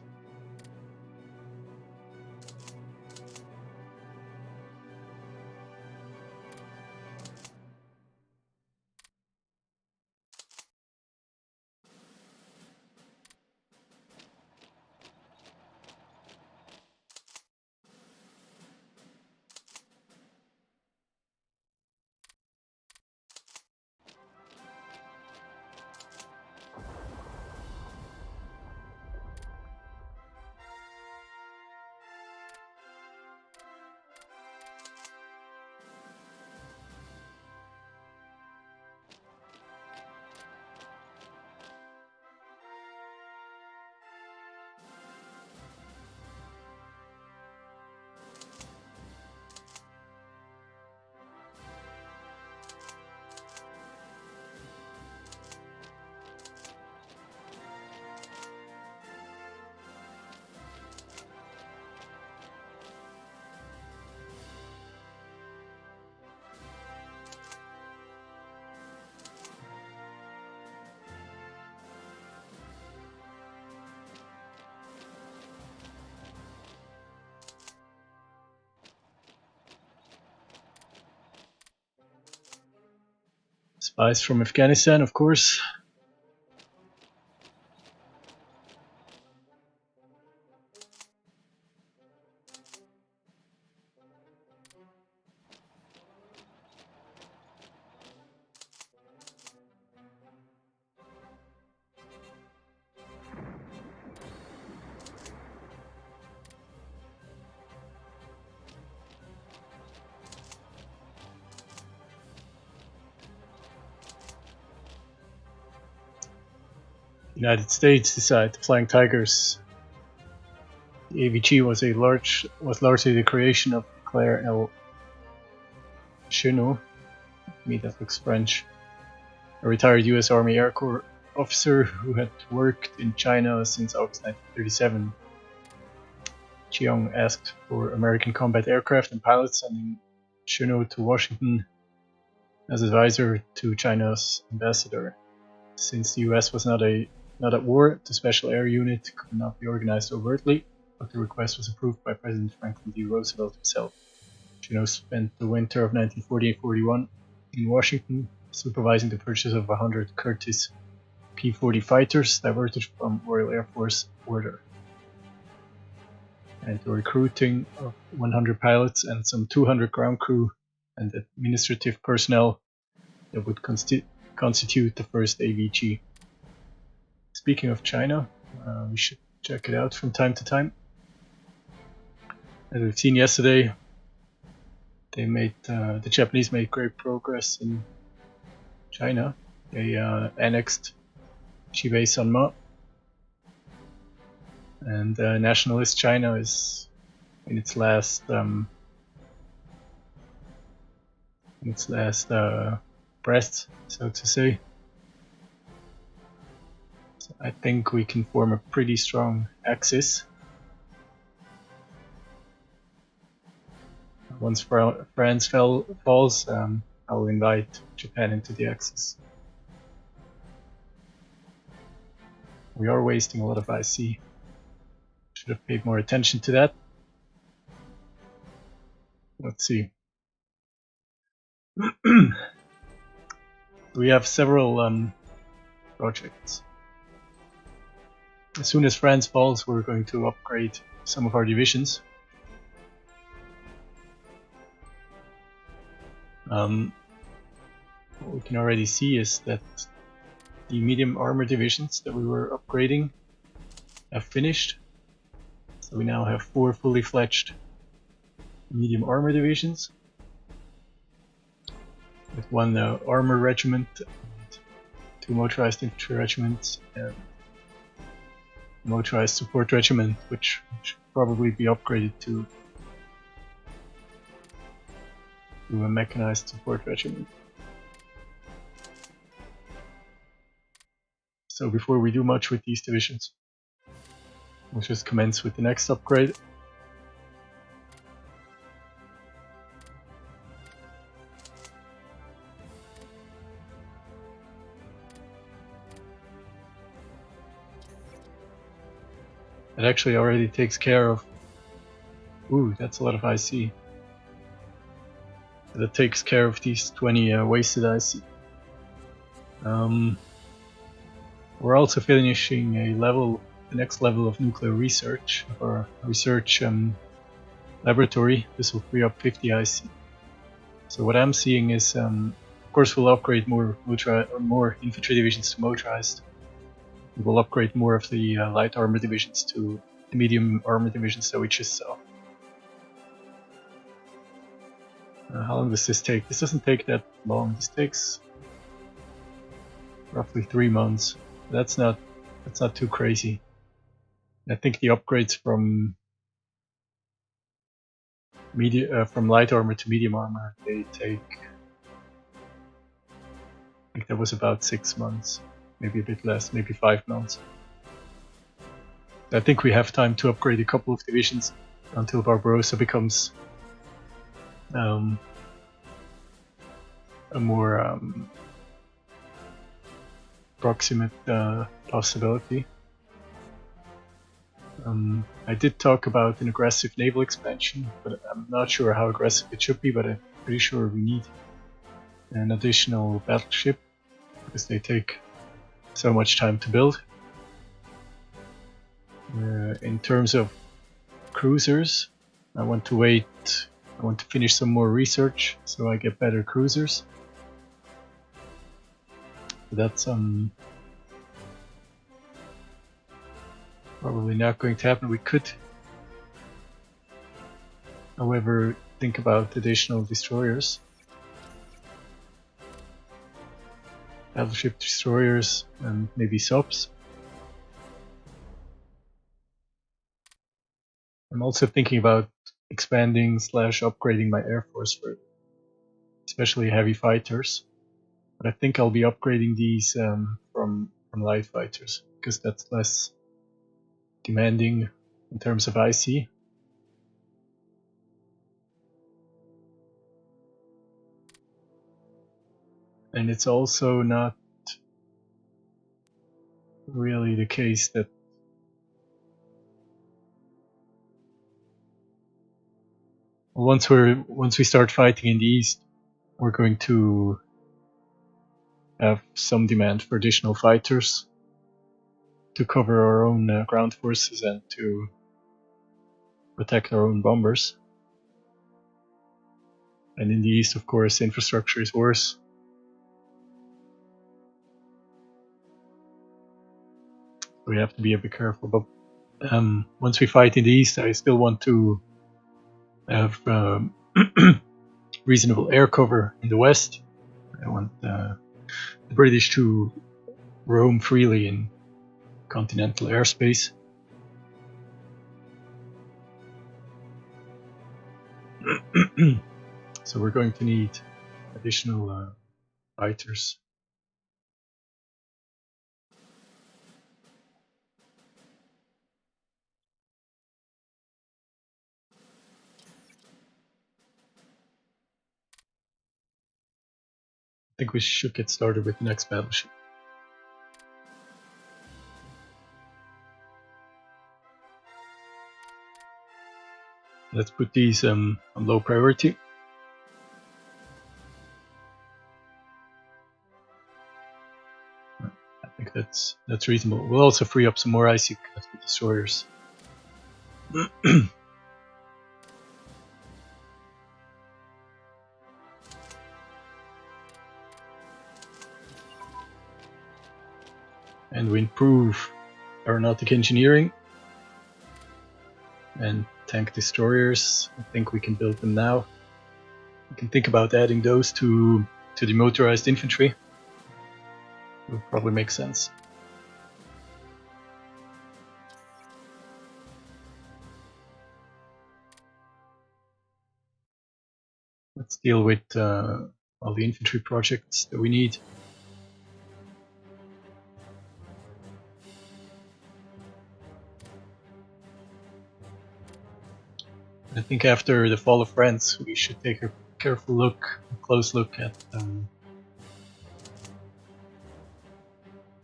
Spies from Afghanistan, of course. United States decide the Flying Tigers. The AVG was largely the creation of Claire L. Chenot. To me, that looks French. A retired U.S. Army Air Corps officer who had worked in China since August 1937. Chiang asked for American combat aircraft and pilots, sending Chino to Washington as advisor to China's ambassador. Since the US was not at war, the Special Air Unit could not be organized overtly, but the request was approved by President Franklin D. Roosevelt himself. Chino spent the winter of 1940-41 in Washington, supervising the purchase of 100 Curtiss P-40 fighters diverted from Royal Air Force order, and the recruiting of 100 pilots and some 200 ground crew and administrative personnel that would constitute the first AVG. Speaking of China, we should check it out from time to time. As we've seen yesterday, the Japanese made great progress in China. They annexed Qibei Sanma, and nationalist China is in its last breath, so to say. So I think we can form a pretty strong axis. Once France falls, I'll invite Japan into the axis. We are wasting a lot of IC. Should have paid more attention to that. Let's see. We have several projects. As soon as France falls, we're going to upgrade some of our divisions. What we can already see is that the medium armor divisions that we were upgrading have finished. So we now have 4 fully fledged medium armor divisions with 1 armor regiment, and 2 motorized infantry regiments, and a motorized support regiment, which should probably be upgraded to a mechanized support regiment. So before we do much with these divisions, we'll just commence with the next upgrade. It actually already takes care of... Ooh, that's a lot of IC. That takes care of these 20 wasted IC. We're also finishing the next level of nuclear research, or research laboratory. This will free up 50 IC. So what I'm seeing is, of course, we'll upgrade more infantry divisions to motorized. We will upgrade more of the light armor divisions to the medium armor divisions that we just saw. How long does this take? This doesn't take that long. This takes roughly 3 months. That's not too crazy. I think the upgrades from light armor to medium armor, they take... I think that was about 6 months, maybe a bit less, maybe 5 months. I think we have time to upgrade a couple of divisions until Barbarossa becomes a more proximate possibility. I did talk about an aggressive naval expansion, but I'm not sure how aggressive it should be, but I'm pretty sure we need an additional battleship because they take so much time to build. In terms of cruisers, I want to finish some more research so I get better cruisers. That's probably not going to happen. We could, however, think about additional destroyers. Battleship destroyers and maybe subs. I'm also thinking about expanding / upgrading my air force further, especially heavy fighters. But I think I'll be upgrading these from light fighters because that's less demanding in terms of IC. And it's also not really the case that once we start fighting in the east, we're going to have some demand for additional fighters to cover our own ground forces and to protect our own bombers. And in the east, of course, infrastructure is worse. We have to be a bit careful. But once we fight in the east, I still want to have reasonable air cover in the west. I want the British to roam freely in continental airspace. So we're going to need additional fighters. I think we should get started with the next battleship. Let's put these on low priority. I think that's reasonable. We'll also free up some more icy destroyers. And we improve aeronautic engineering and tank destroyers. I think we can build them now. We can think about adding those to the motorized infantry. It would probably make sense. Let's deal with all the infantry projects that we need. I think after the fall of France, we should take a careful look, a close look at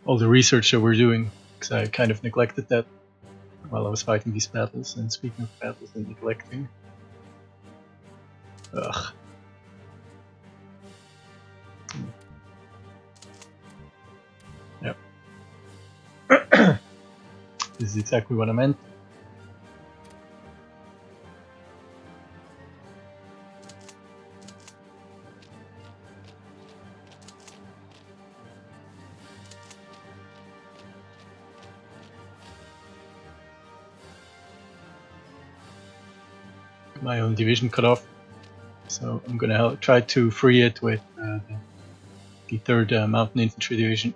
all the research that we're doing, because I kind of neglected that while I was fighting these battles. And speaking of battles and neglecting, ugh. Yep. This is exactly what I meant. My own division cut off, so I'm gonna try to free it with the 3rd Mountain Infantry Division.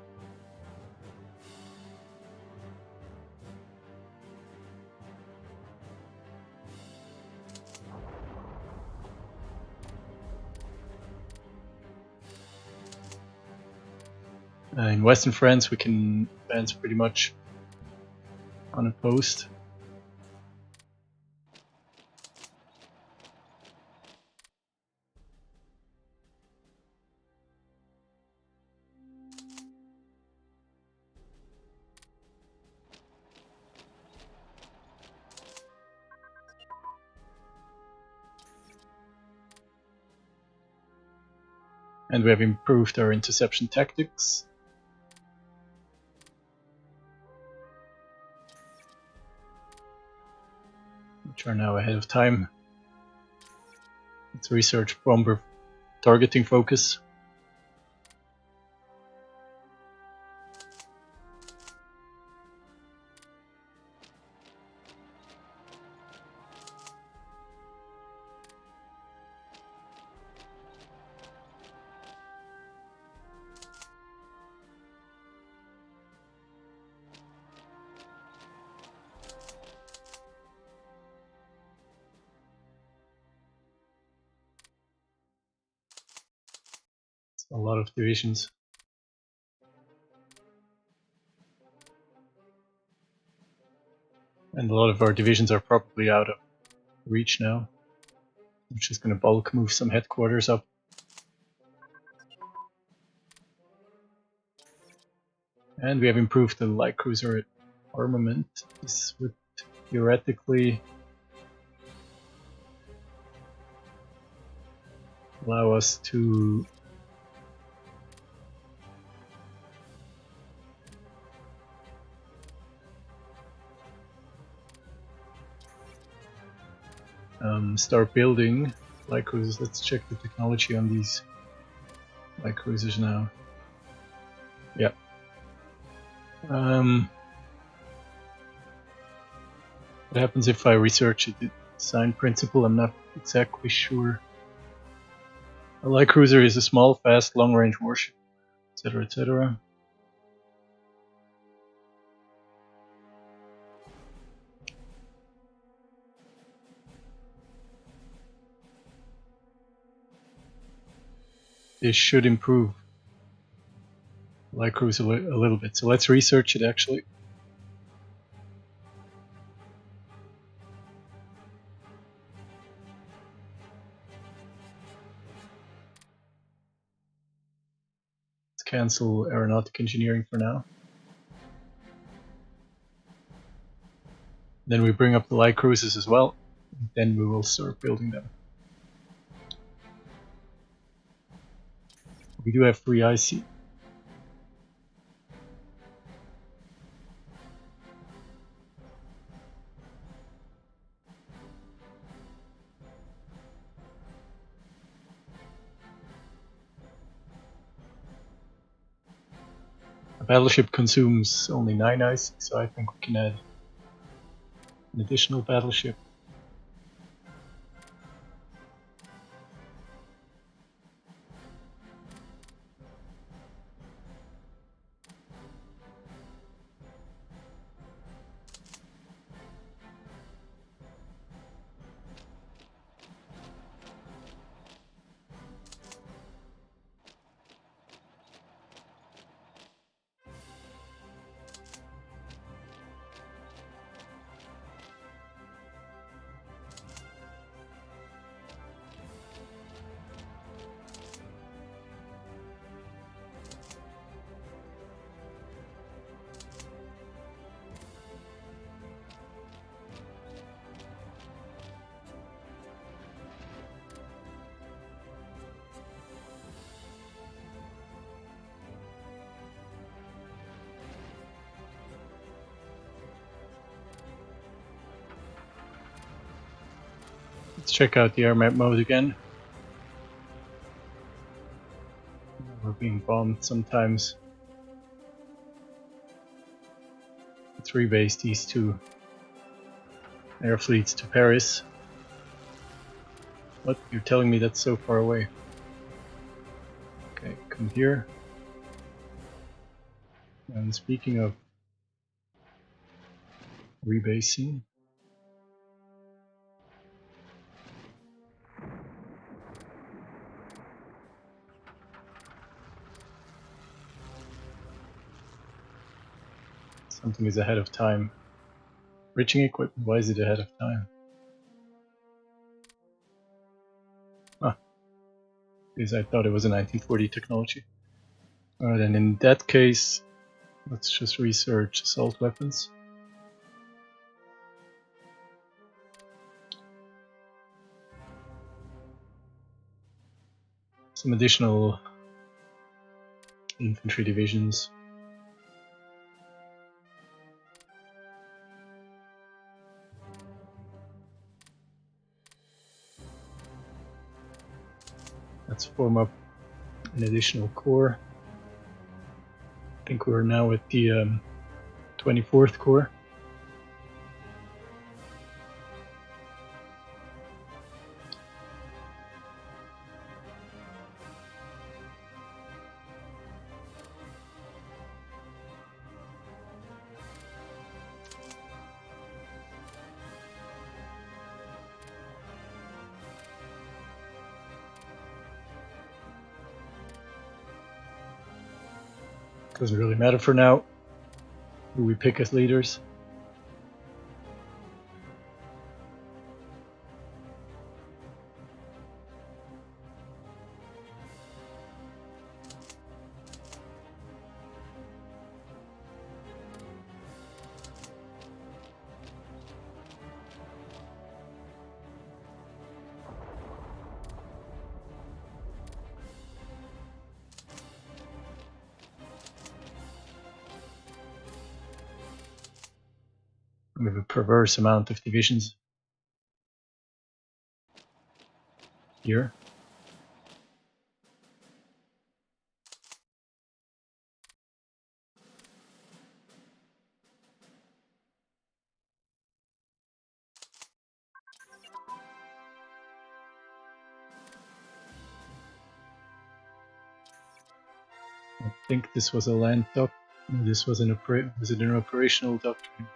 In Western France, we can advance pretty much unopposed. And we have improved our interception tactics. Which are now ahead of time. Let's research bomber targeting focus. A lot of divisions. And a lot of our divisions are probably out of reach now. I'm just going to bulk move some headquarters up. And we have improved the light cruiser armament. This would theoretically allow us to start building light cruisers. Let's check the technology on these light cruisers now. Yeah. What happens if I research the design principle? I'm not exactly sure. A light cruiser is a small, fast, long-range warship, etc., etc. This should improve light cruiser a little bit. So let's research it actually. Let's cancel aeronautic engineering for now. Then we bring up the light cruisers as well. Then we will start building them. We do have free IC. A battleship consumes only 9 IC, so I think we can add an additional battleship. Let's check out the air map mode again. We're being bombed sometimes. Let's rebase these two air fleets to Paris. What? You're telling me that's so far away? Okay, come here. And speaking of rebasing, something is ahead of time. Bridging equipment, why is it ahead of time? Ah, because I thought it was a 1940 technology. Alright, and in that case, let's just research assault weapons. Some additional infantry divisions. Let's form up an additional corps. I think we're now at the 24th Corps. Doesn't really matter for now who we pick as leaders. We have a perverse amount of divisions here. I think this was a land dock. No, this was was it an operational doctrine?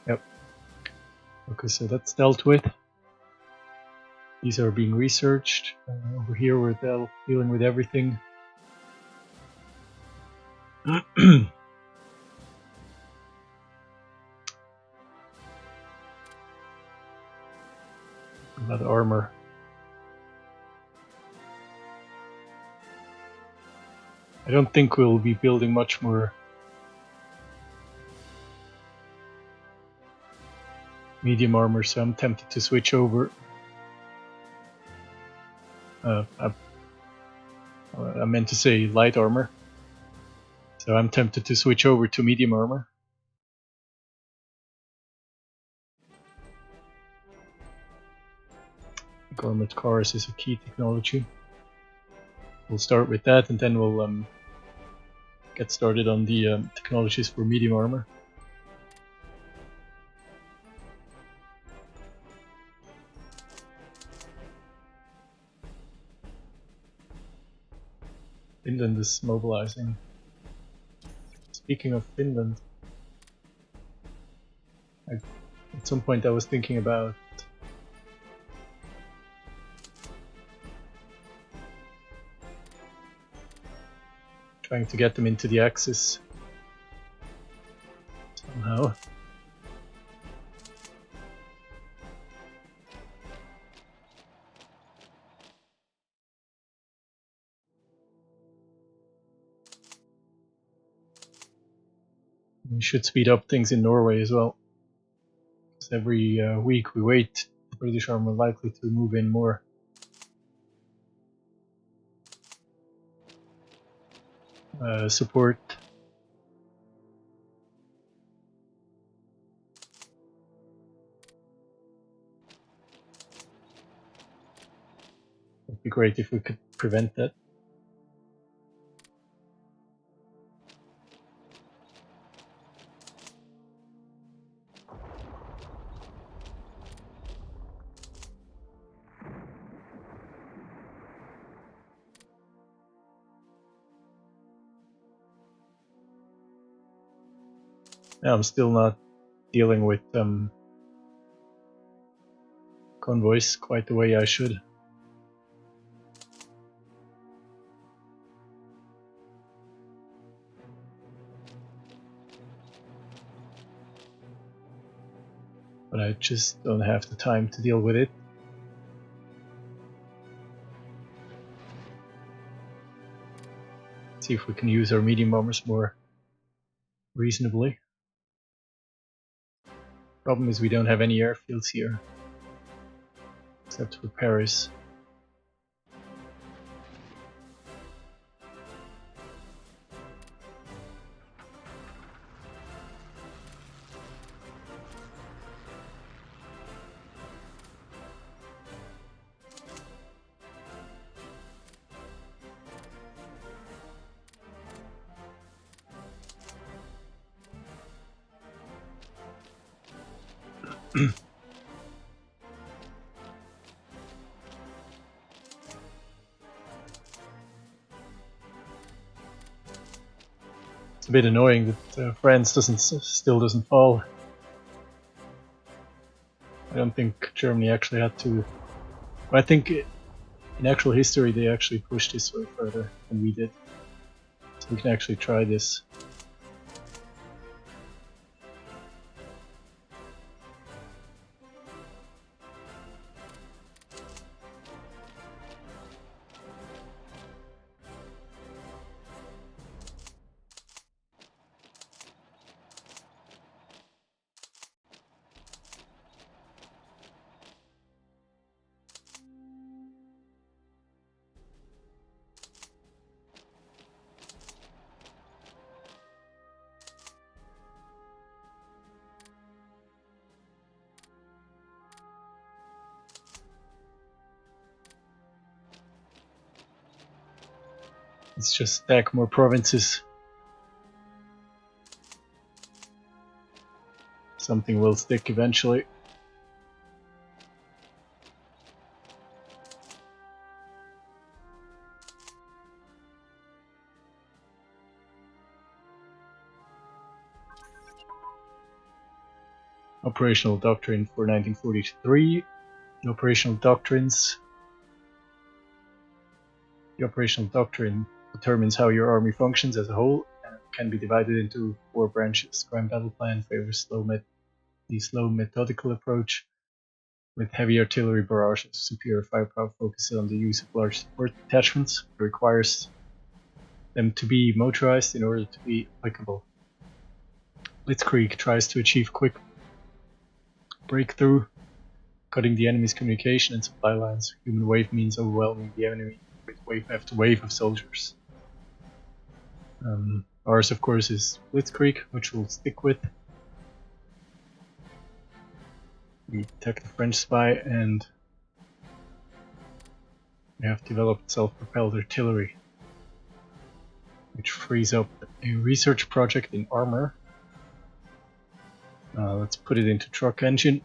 Yep. Okay, so that's dealt with. These are being researched. Over here we're dealing with everything. About armor. I don't think we'll be building much more medium armor, so I'm tempted to switch over. I meant to say light armor. So I'm tempted to switch over to medium armor. Armored cars is a key technology. We'll start with that, and then we'll get started on the technologies for medium armor. Finland is mobilizing. Speaking of Finland, at some point I was thinking about trying to get them into the Axis somehow. We should speed up things in Norway as well. Because every week we wait, the British are more likely to move in more. Support. It'd be great if we could prevent that. I'm still not dealing with convoys quite the way I should. But I just don't have the time to deal with it. See if we can use our medium bombers more reasonably. Problem is we don't have any airfields here, except for Paris. It's a bit annoying that France still doesn't fall. I don't think Germany actually had to. I think in actual history they actually pushed this way further than we did. So we can actually try this. Let's just stack more provinces. Something will stick eventually. Operational Doctrine for 1943. The Operational Doctrines. The Operational Doctrine determines how your army functions as a whole and can be divided into 4 branches. Grand Battle Plan favors the slow methodical approach with heavy artillery barrages. Superior firepower focuses on the use of large support detachments. It requires them to be motorized in order to be applicable. Blitzkrieg tries to achieve quick breakthrough, cutting the enemy's communication and supply lines. Human wave means overwhelming the enemy with wave after wave of soldiers. Ours, of course, is Blitzkrieg, which we'll stick with. We attack the French spy, and we have developed self-propelled artillery, which frees up a research project in armor. Let's put it into truck engine.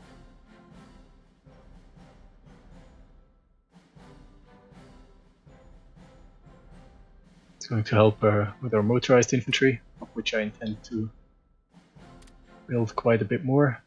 It's going to help with our motorized infantry, of which I intend to build quite a bit more.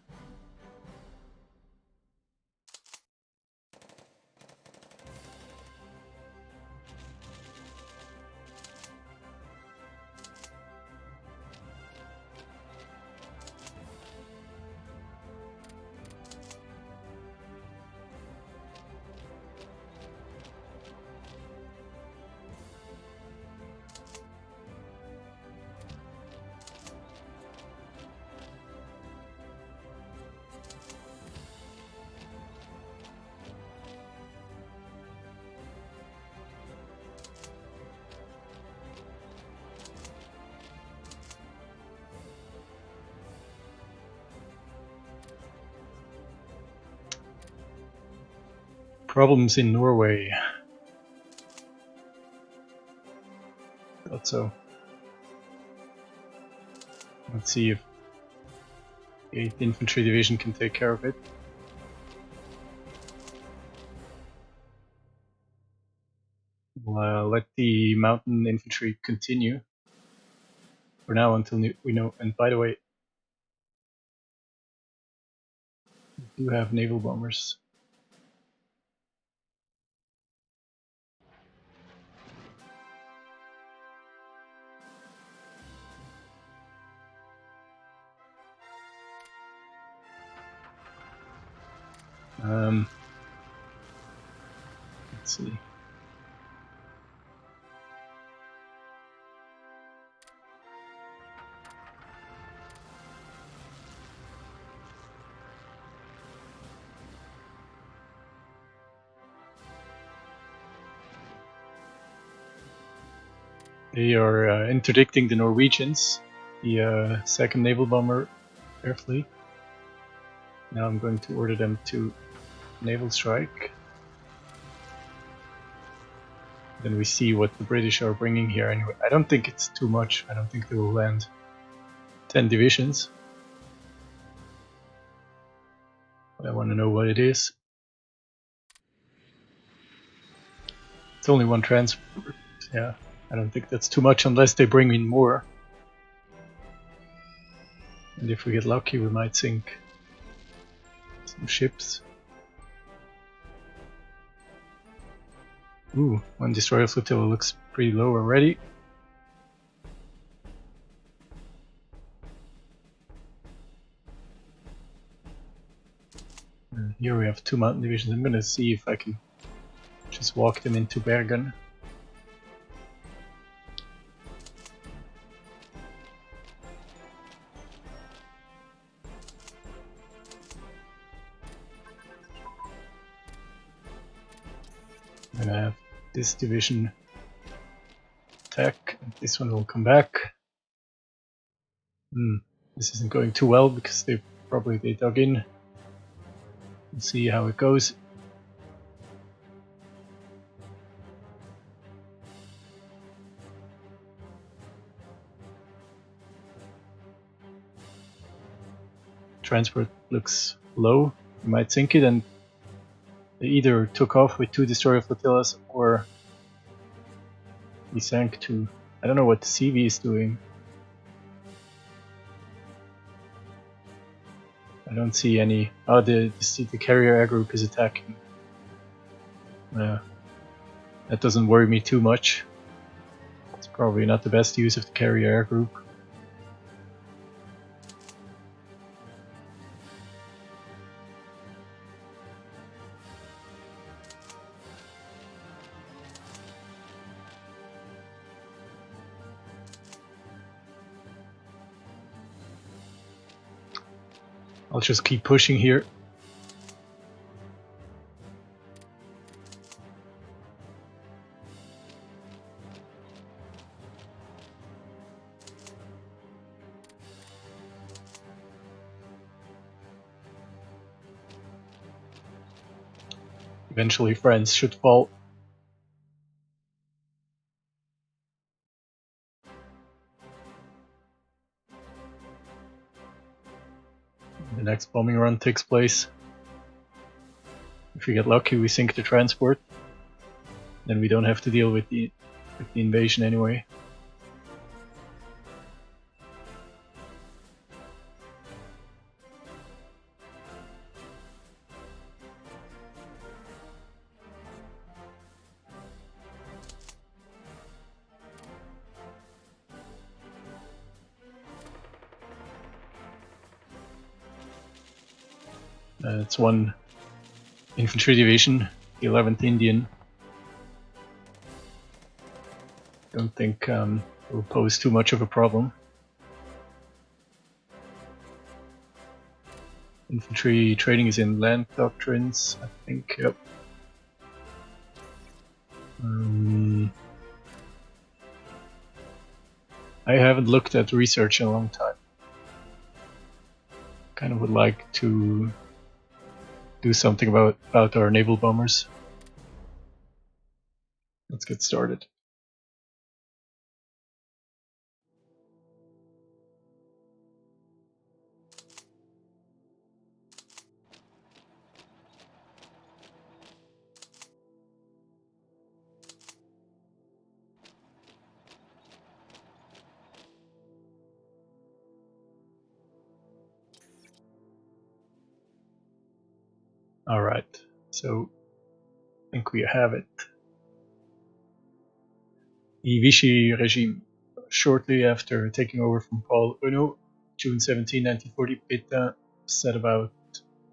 Problems in Norway. Thought so. Let's see if the 8th Infantry Division can take care of it. We'll let the mountain infantry continue for now until we know. And by the way, we do have naval bombers. Let's see. They are interdicting the Norwegians, the 2nd Naval Bomber Air Fleet. Now I'm going to order them to naval strike. Then we see what the British are bringing here anyway. I don't think it's too much. I don't think they will land 10 divisions. But I want to know what it is. It's only 1 transport. Yeah, I don't think that's too much unless they bring in more. And if we get lucky, we might sink some ships. Ooh, 1 destroyer flotilla looks pretty low already. And here we have 2 mountain divisions. I'm gonna see if I can just walk them into Bergen. I'm gonna have this division attack, and this one will come back. This isn't going too well because they dug in. We'll see how it goes. transport looks low, we might sink it, and they either took off with 2 destroyer flotillas or we sank 2. I don't know what the CV is doing. I don't see any. Oh, the carrier air group is attacking. That doesn't worry me too much. It's probably not the best use of the carrier air group. I'll just keep pushing here. Eventually France should fall. The next bombing run takes place. If we get lucky, we sink the transport. Then we don't have to deal with the invasion anyway. It's one infantry division, the 11th Indian. Don't think it will pose too much of a problem. Infantry training is in land doctrines, I think. Yep. I haven't looked at research in a long time. Kind of would like to do something about our naval bombers. Let's get started. Alright, so I think we have it. The Vichy regime, shortly after taking over from Paul Renault, June 17, 1940, Pétain set about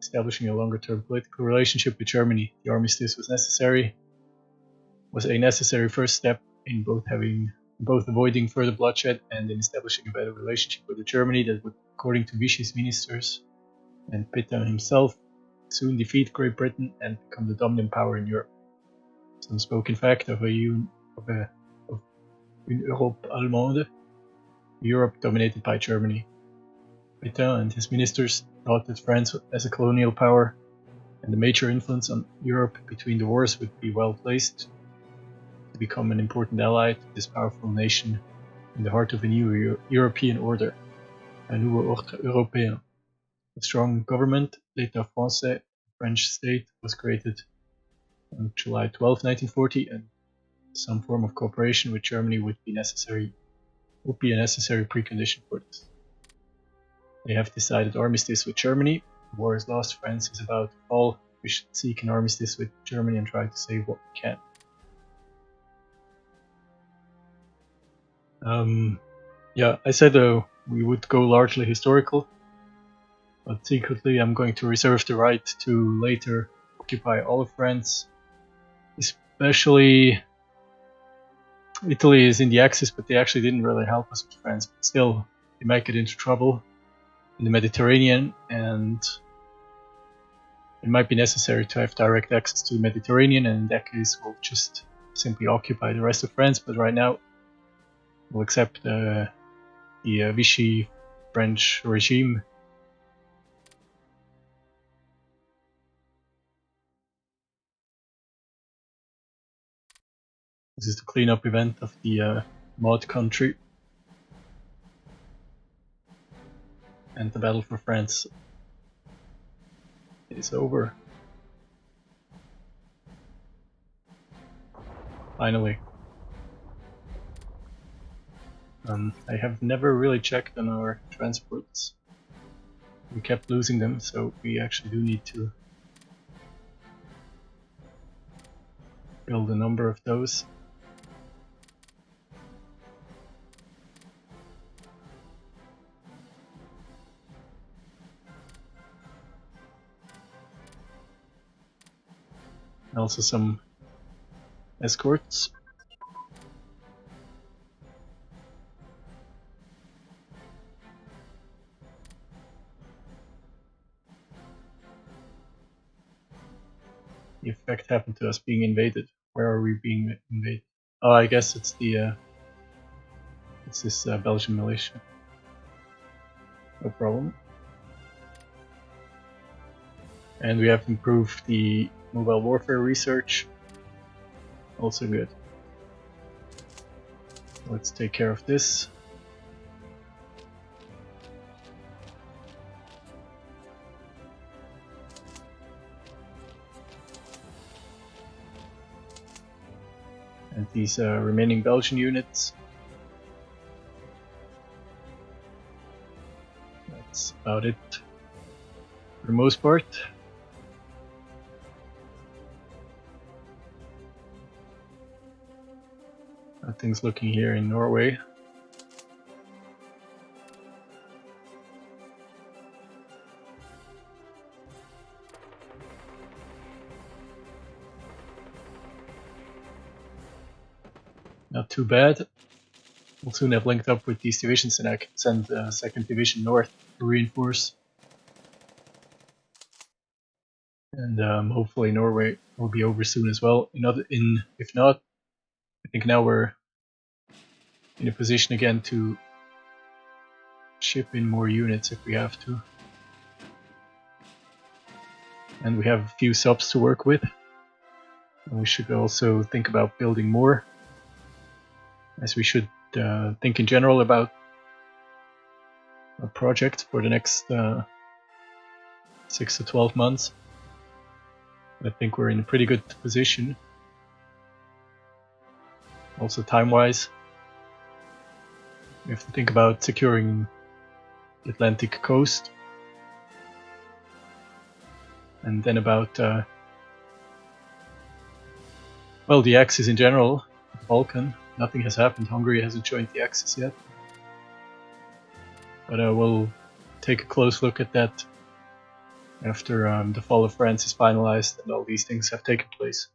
establishing a longer-term political relationship with Germany. The armistice was a necessary first step in both avoiding further bloodshed and in establishing a better relationship with Germany that would, according to Vichy's ministers and Pétain himself, soon defeat Great Britain and become the dominant power in Europe. Some spoke in fact of une Europe allemande, Europe dominated by Germany. Pétain and his ministers thought that France as a colonial power and the major influence on Europe between the wars would be well placed to become an important ally to this powerful nation in the heart of a new European order, un nouveau ordre européen. A strong government, l'État français, French state, was created on July 12, 1940, and some form of cooperation with Germany would be a necessary precondition for this. They have decided armistice with Germany. The war is lost, France is about to fall. We should seek an armistice with Germany and try to save what we can. Yeah, I said we would go largely historical, but secretly I'm going to reserve the right to later occupy all of France. Especially Italy is in the Axis, but they actually didn't really help us with France. But still, they might get into trouble in the Mediterranean, and it might be necessary to have direct access to the Mediterranean, and in that case we'll just simply occupy the rest of France. But right now we'll accept the Vichy French regime. This is the cleanup event of the mod country and the battle for France. is over. Finally. I have never really checked on our transports. We kept losing them, so we actually do need to build a number of those. And also some escorts. The effect happened to us being invaded. Where are we being invaded? Oh, I guess it's the it's this Belgian militia. No problem. And we have improved the mobile warfare research. Also good. Let's take care of this. And these remaining Belgian units. That's about it for the most part. How things looking here in Norway. Not too bad. We'll soon have linked up with these divisions and I can send the 2nd Division north to reinforce. And hopefully Norway will be over soon as well. If not, I think now we're in a position again to ship in more units if we have to. And we have a few subs to work with. And we should also think about building more, as we should think in general about a project for the next 6 to 12 months. I think we're in a pretty good position. Also time-wise, we have to think about securing the Atlantic coast. And then about, well, the Axis in general, Balkan. Nothing has happened. Hungary hasn't joined the Axis yet. But we'll take a close look at that after the fall of France is finalized and all these things have taken place.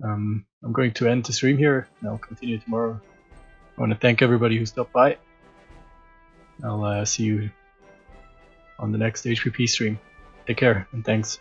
I'm going to end the stream here and I'll continue tomorrow. I want to thank everybody who stopped by. I'll see you on the next HPP stream. Take care and thanks.